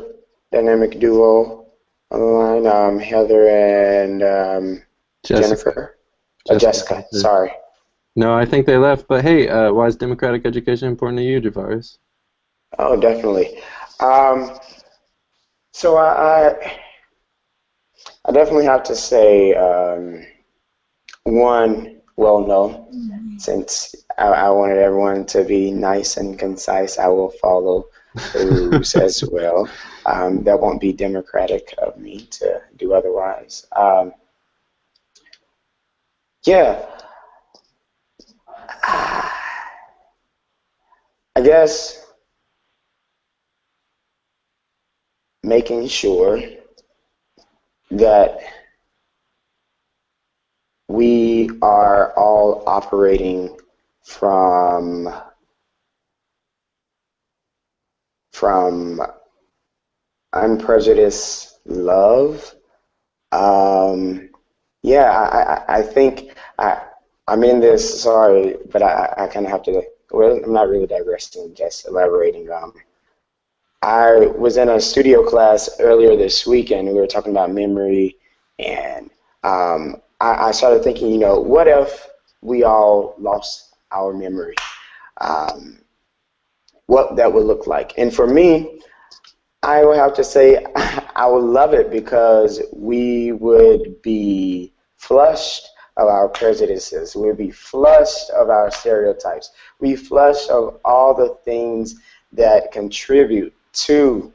dynamic duo on the line? Heather and Jennifer? Jessica, sorry. No, I think they left, but hey, why is democratic education important to you, Javaris? Oh, definitely. So I definitely have to say, one, well, no, since I wanted everyone to be nice and concise, I will follow the rules as well. That won't be democratic of me to do otherwise. Yeah. I guess making sure that we are all operating from unprejudiced love. Yeah, I think I'm in this, sorry, but I kind of have to, well, I'm not really digressing, just elaborating. I was in a studio class earlier this week, and we were talking about memory, and I started thinking, what if we all lost our memory, what that would look like. And for me, I would have to say I would love it because we would be flushed of our prejudices. We'd be flushed of our stereotypes. We flushed of all the things that contribute to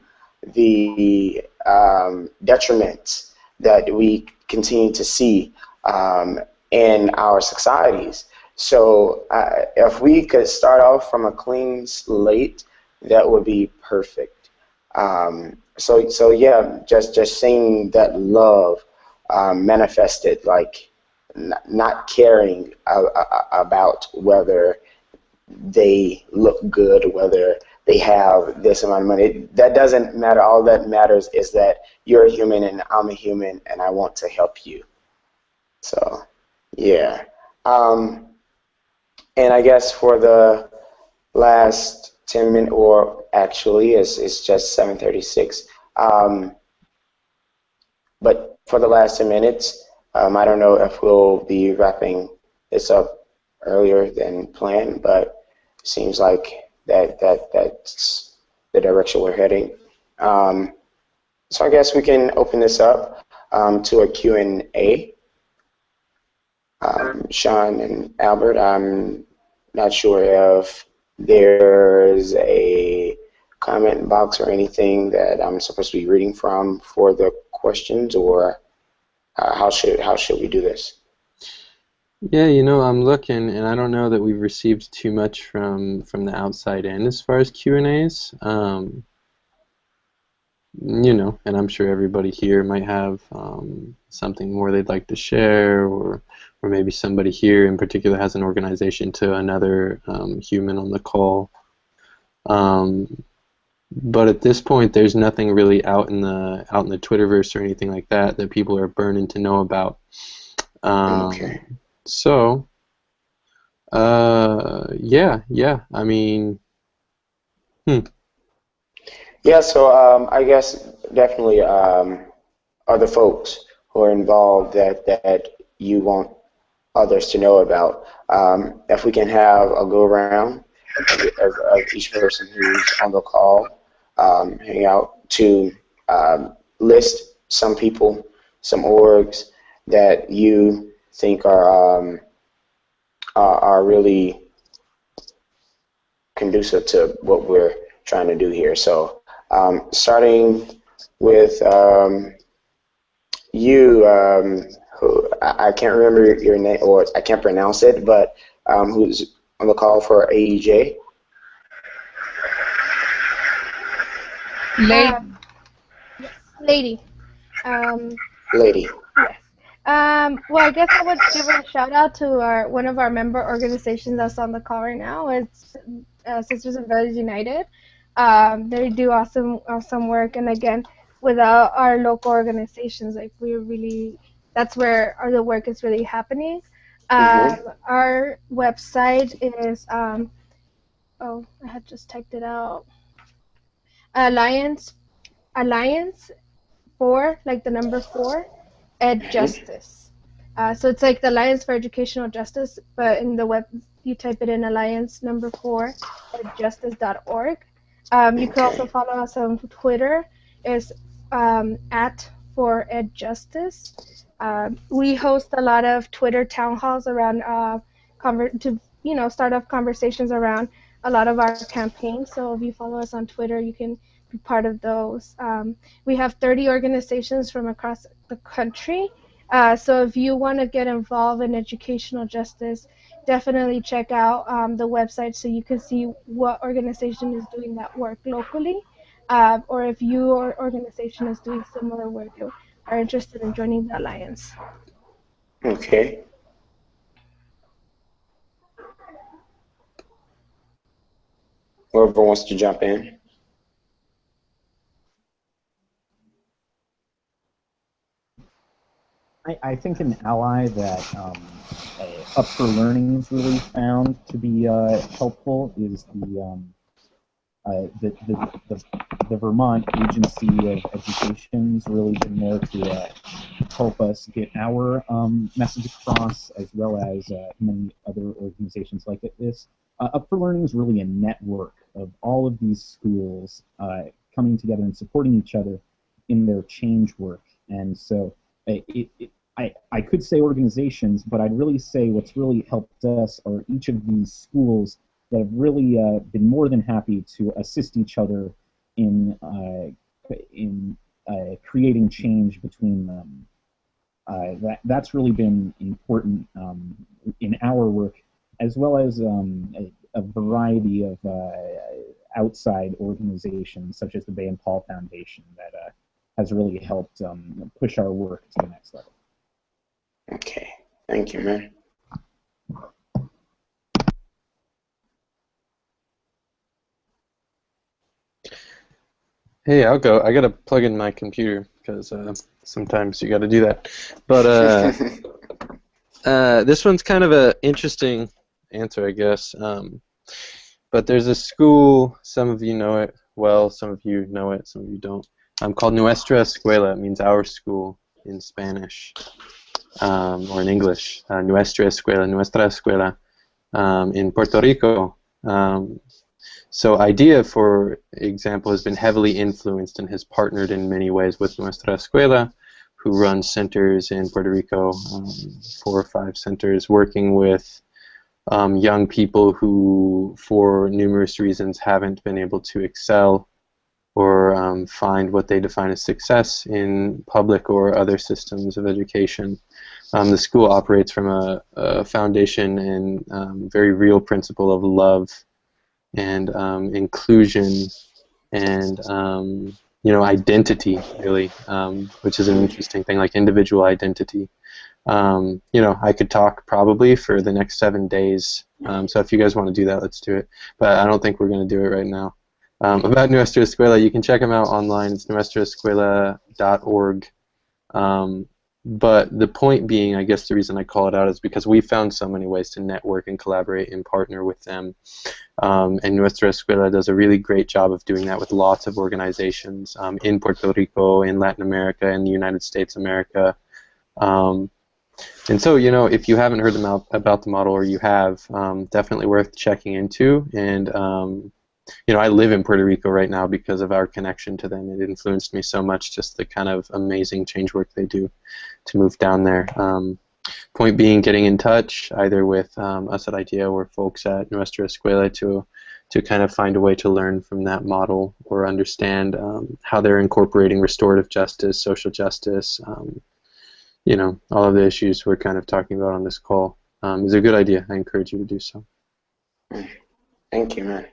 the detriments that we continue to see in our societies. So if we could start off from a clean slate, that would be perfect. So yeah, just seeing that love manifested, like not caring about whether they look good, whether they have this amount of money. That doesn't matter. All that matters is that you're a human and I'm a human and I want to help you. So, yeah. And I guess for the last 10 minutes, or actually it's just 7:36. But for the last 10 minutes, I don't know if we'll be wrapping this up earlier than planned, but it seems like that's the direction we're heading. So I guess we can open this up to a Q&A. Sean and Albert, I'm not sure if there's a comment box or anything that I'm supposed to be reading from for the questions, or how should we do this? Yeah, you know, I'm looking, and I don't know that we've received too much from the outside in as far as Q&As. You know, and I'm sure everybody here might have something more they'd like to share, or maybe somebody here in particular has an organization to another human on the call. But at this point, there's nothing really out in the Twitterverse or anything like that that people are burning to know about. Okay. So, yeah. I mean, Yeah. So I guess definitely other folks who are involved that you want others to know about. If we can have a go around of each person who's on the call, hang out to list some people, some orgs that you think are really conducive to what we're trying to do here. So starting with you, who I can't remember your name, or I can't pronounce it, but who's on the call for AEJ? Lady. Yes, lady. Lady. Yes. Well, I guess I would give a shout out to one of our member organizations that's on the call right now. It's Sisters and Brothers United. They do awesome work, and again, without our local organizations, like that's where the work is really happening. Our website is oh, I had just typed it out. Alliance for, like the number 4, Ed Justice. So it's like the Alliance for Educational Justice, but in the web you type it in Alliance number 4 edjustice.org. You can also follow us on Twitter. It's at for Ed Justice. We host a lot of Twitter town halls around start off conversations around a lot of our campaigns. So if you follow us on Twitter, you can be part of those. We have 30 organizations from across the country. So if you want to get involved in educational justice, definitely check out the website so you can see what organization is doing that work locally, or if your organization is doing similar work or are interested in joining the alliance. Okay. Whoever wants to jump in. I think an ally that Up for Learning is really found to be helpful is the Vermont Agency of Education's really been there to help us get our message across, as well as many other organizations like this. Up for Learning is really a network of all of these schools coming together and supporting each other in their change work. And so I could say organizations, but I'd really say what's really helped us are each of these schools that have really been more than happy to assist each other in creating change between them. That's really been important in our work, as well as a variety of outside organizations, such as the Bay and Paul Foundation, that has really helped push our work to the next level. Okay, thank you, man. Hey, I'll go. I gotta plug in my computer because sometimes you gotta do that. But this one's kind of an interesting answer, I guess. But there's a school, some of you know it well, some of you know it, some of you don't, called Nuestra Escuela. It means our school in Spanish, or in English. Nuestra Escuela, in Puerto Rico. So IDEA, for example, has been heavily influenced and has partnered in many ways with Nuestra Escuela, who runs centers in Puerto Rico, 4 or 5 centers, working with young people who, for numerous reasons, haven't been able to excel or find what they define as success in public or other systems of education. The school operates from a foundation and very real principle of love and inclusion and identity, really, which is an interesting thing, like individual identity. I could talk probably for the next 7 days, so if you guys want to do that, let's do it. But I don't think we're going to do it right now. About Nuestra Escuela, you can check them out online. It's nuestraescuela.org. But the point being, I guess the reason I call it out is because we found so many ways to network and collaborate and partner with them. And Nuestra Escuela does a really great job of doing that with lots of organizations in Puerto Rico, in Latin America, in the United States of America. And so, if you haven't heard about the model, or you have, definitely worth checking into. And I live in Puerto Rico right now because of our connection to them. It influenced me so much, just the kind of amazing change work they do, to move down there. Point being, getting in touch either with us at IDEA or folks at Nuestra Escuela to kind of find a way to learn from that model or understand how they're incorporating restorative justice, social justice, all of the issues we're kind of talking about on this call, is a good idea. I encourage you to do so. Thank you, man.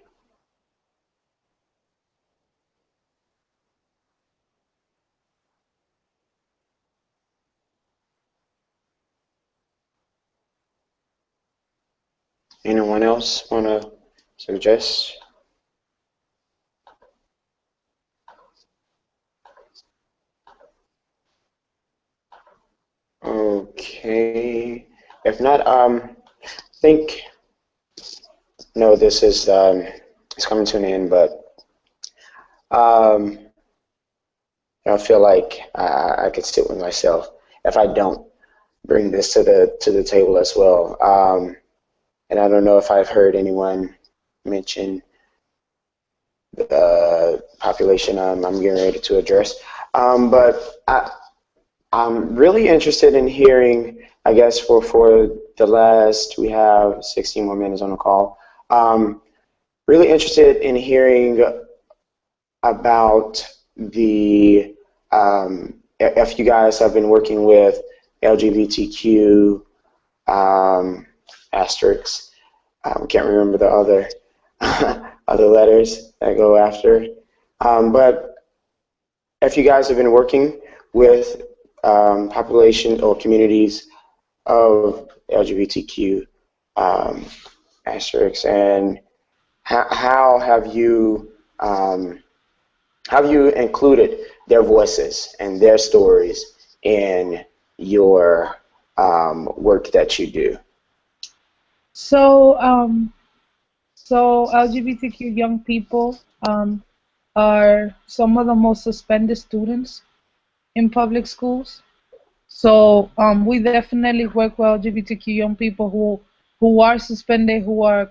Anyone else want to suggest? Okay. If not, no, this is it's coming to an end, but I feel like I could sit with myself if I don't bring this to the table as well. And I don't know if I've heard anyone mention the population I'm getting ready to address, but I'm really interested in hearing, I guess for the last, we have 16 more minutes on the call, really interested in hearing about the, if you guys have been working with LGBTQ asterisks, can't remember the other other letters that go after, but if you guys have been working with population or communities of LGBTQ asterisks, and how have you included their voices and their stories in your work that you do? So LGBTQ young people are some of the most suspended students in public schools. So we definitely work with LGBTQ young people who are suspended, who are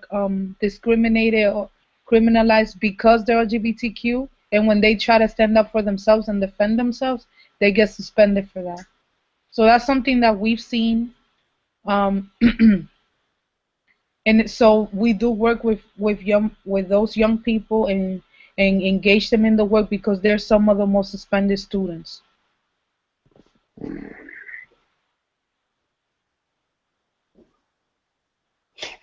discriminated or criminalized because they're LGBTQ, and when they try to stand up for themselves and defend themselves, they get suspended for that. So that's something that we've seen, um, and so we do work with those young people and engage them in the work because they're some of the most suspended students.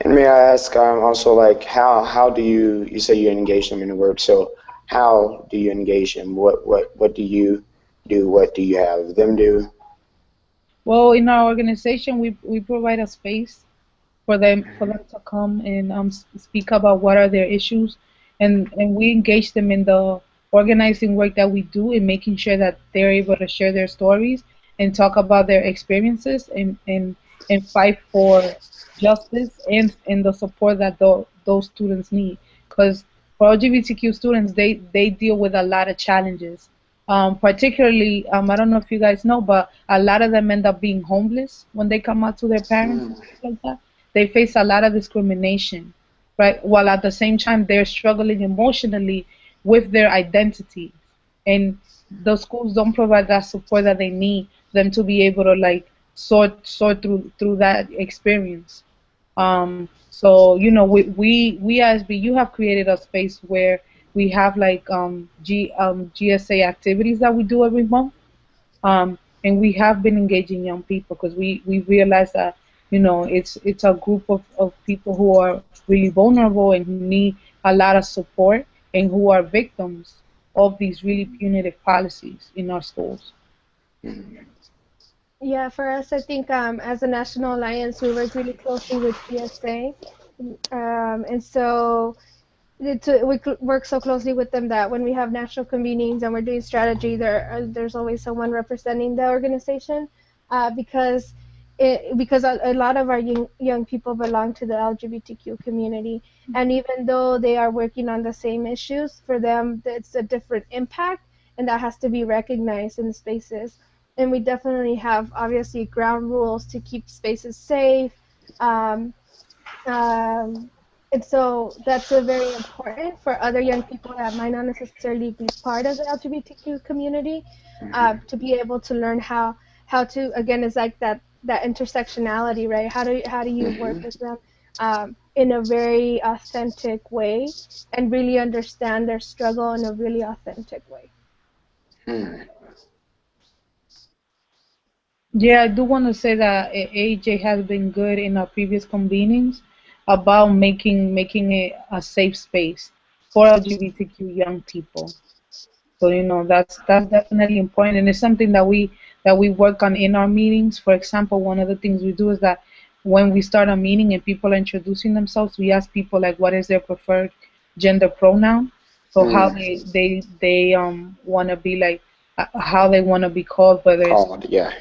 And may I ask also, like, how do you say you engage them in the work? So how do you engage them? What do you do? What do you have them do? Well, in our organization, we provide a space for them to come and speak about what are their issues, and we engage them in the organizing work that we do in making sure that they're able to share their stories and talk about their experiences and fight for justice and the support that those students need. Because for LGBTQ students, they deal with a lot of challenges. Particularly, I don't know if you guys know, but a lot of them end up being homeless when they come out to their parents and stuff like that. They face a lot of discrimination, right? While at the same time they're struggling emotionally with their identity, and the schools don't provide that support that they need them to be able to like sort through that experience. So we as BU have created a space where we have like GSA activities that we do every month, and we have been engaging young people because we realize that it's a group of people who are really vulnerable and who need a lot of support and who are victims of these really punitive policies in our schools. Yeah, for us, I think as a national alliance, we work really closely with GSA, and so work so closely with them that when we have national convenings and we're doing strategy, there's always someone representing the organization, because a lot of our young people belong to the LGBTQ community, and even though they are working on the same issues, for them it's a different impact, and that has to be recognized in the spaces. And we definitely have obviously ground rules to keep spaces safe. Um, um, and so that's a very important for other young people that might not necessarily be part of the LGBTQ community, to be able to learn how to, again, it's like that intersectionality, right? How do you work with them in a very authentic way and really understand their struggle in a really authentic way. Yeah, I do want to say that AJ has been good in our previous convenings about making it a safe space for LGBTQ young people. So that's definitely important, and it's something that we work on in our meetings. For example, one of the things we do is that when we start a meeting and people are introducing themselves, we ask people like what is their preferred gender pronoun, so how they want to be like how they want to be called, whether it's Called, yeah.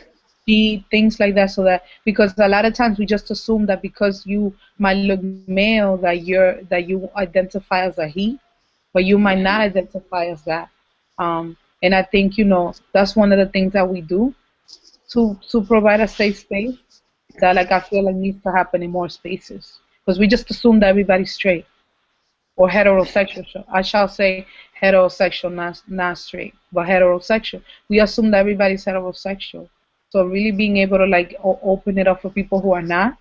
she, things like that, so that because a lot of times we just assume that because you might look male that you identify as a he, but you might not identify as that. And I think that's one of the things that we do to provide a safe space that like I feel like needs to happen in more spaces because we just assume that everybody's straight or heterosexual. I shall say heterosexual, not straight, but heterosexual. We assume that everybody's heterosexual. So really being able to like open it up for people who are not,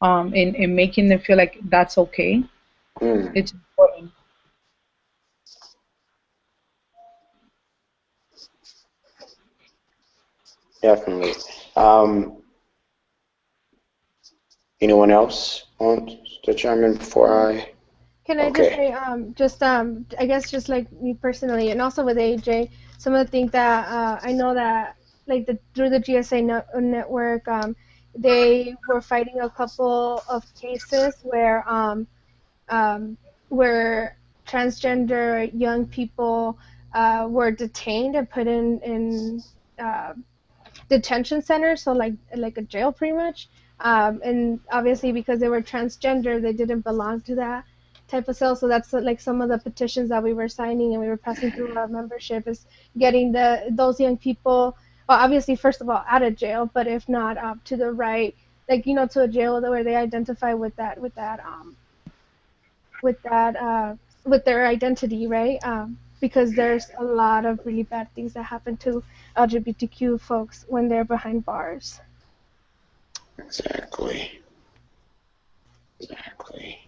and making them feel like that's okay. It's important. Definitely. Um, Anyone else want to chime in before I? Can I just Okay. say, I guess just like me personally, and also with AJ, some of the things that I know that, like through the GSA network, they were fighting a couple of cases um, where transgender young people were detained and put in uh, detention center, so like a jail pretty much. And obviously because they were transgender, they didn't belong to that type of cell. So that's like some of the petitions that we were signing and we were passing through our membership is getting those young people well, obviously, first of all, out of jail, but if not, to the right, like, to a jail where they identify with their identity, right? Because there's a lot of really bad things that happen to LGBTQ folks when they're behind bars. Exactly. Exactly.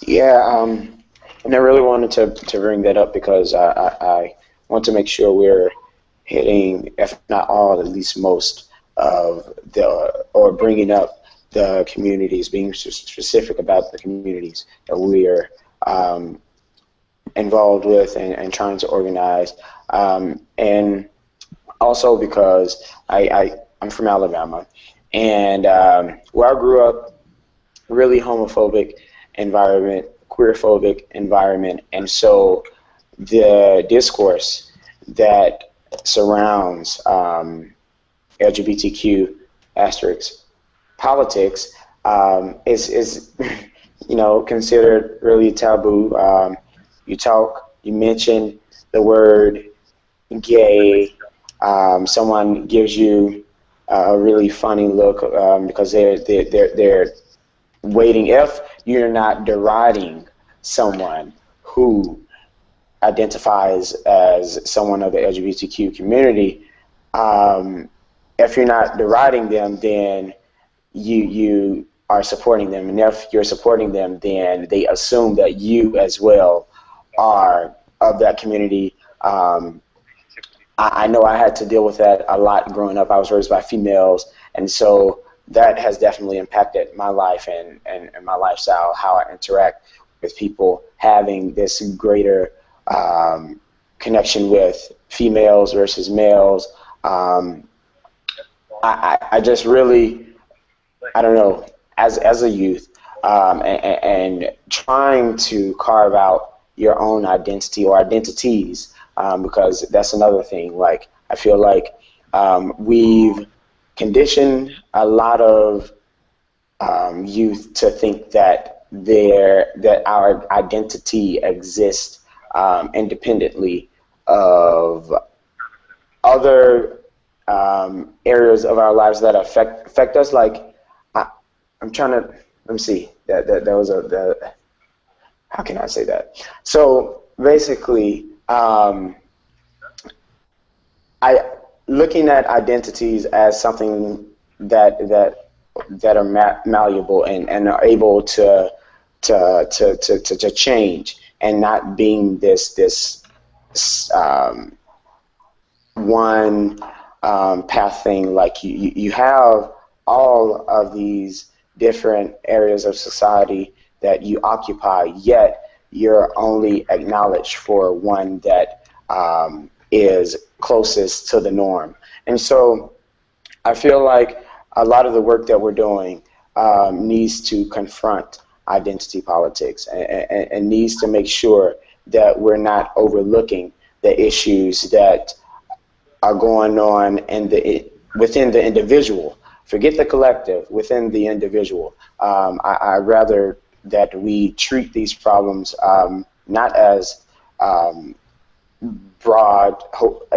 Yeah, and I really wanted to bring that up because I want to make sure we're hitting, if not all, at least most of or bringing up the communities, being specific about the communities that we are involved with and trying to organize. And also because I'm from Alabama, and where I grew up, really homophobic environment, queerphobic environment, and so the discourse that surrounds LGBTQ asterisk politics is considered really taboo. You mention the word gay, someone gives you a really funny look because they're waiting. If you're not deriding someone who identifies as someone of the LGBTQ community, if you're not deriding them, then you are supporting them, and if you're supporting them, then they assume that you as well are of that community. I know I had to deal with that a lot growing up. I was raised by females, and so that has definitely impacted my life and my lifestyle, how I interact with people, having this greater connection with females versus males. I just really, I don't know, as a youth, and trying to carve out your own identity or identities, because that's another thing. Like, I feel like we've conditioned a lot of youth to think that our identity exists independently of other areas of our lives that affect us. Like, I'm trying to, let me see, that was how can I say that? So basically, looking at identities as something that are malleable and are able to change, and not being this one path thing. Like, you have all of these different areas of society that you occupy, yet you're only acknowledged for one that is closest to the norm. And so I feel like a lot of the work that we're doing needs to confront identity politics and needs to make sure that we're not overlooking the issues that are going on within the individual. Forget the collective, within the individual. I'd rather that we treat these problems not as broad.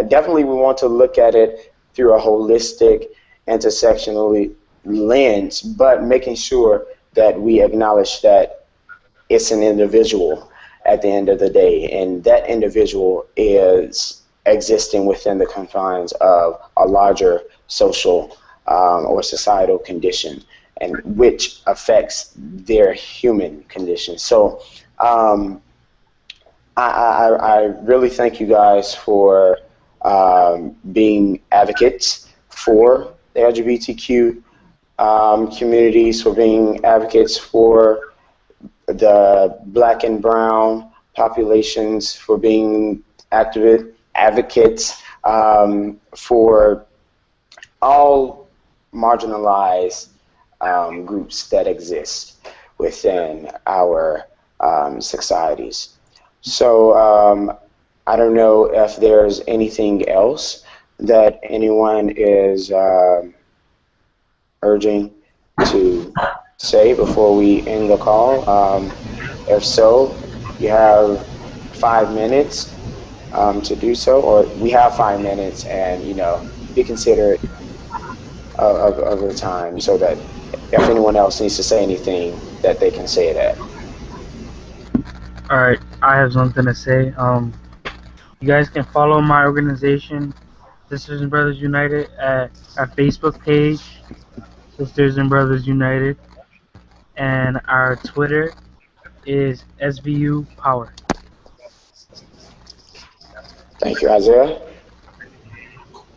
Definitely we want to look at it through a holistic, intersectional lens, but making sure that we acknowledge that it's an individual at the end of the day, and that individual is existing within the confines of a larger social or societal condition, and which affects their human condition. So I really thank you guys for being advocates for the LGBTQ communities, for being advocates for the Black and brown populations, for being advocates for all marginalized groups that exist within our societies. So I don't know if there's anything else that anyone is urging to say before we end the call. If so, you have 5 minutes to do so, or we have 5 minutes, and be considered of the time, so that if anyone else needs to say anything, that they can say that. All right, I have something to say. You guys can follow my organization, Sisters and Brothers United, at our Facebook page, Sisters and Brothers United, and our Twitter is SBU Power. Thank you, Isaiah.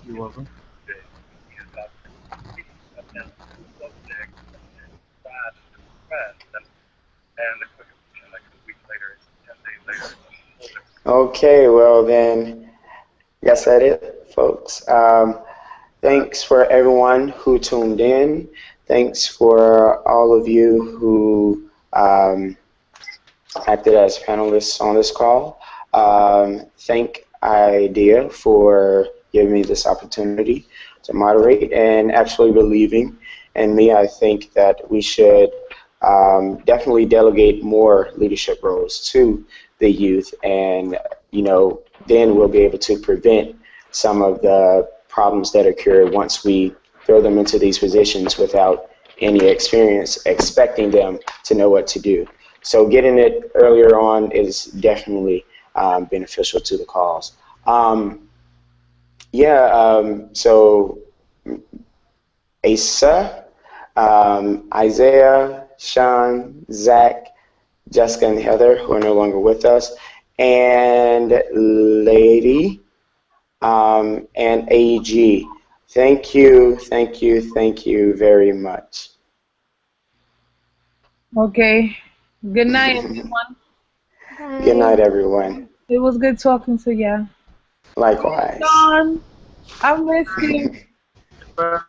You're welcome. Okay, well then, I guess that's it, folks. Thanks for everyone who tuned in. Thanks for all of you who acted as panelists on this call. Thank IDEA for giving me this opportunity to moderate and actually believing in me. I think that we should definitely delegate more leadership roles to the youth, and then we'll be able to prevent some of the problems that occur once we throw them into these positions without any experience, expecting them to know what to do. So getting it earlier on is definitely beneficial to the cause. So Asa, Isaiah, Sean, Zach, Jessica, and Heather, who are no longer with us, and Lady, and AG. Thank you very much. Okay. Good night, everyone. Good night, everyone. It was good talking to you. Likewise. Sean, I miss you.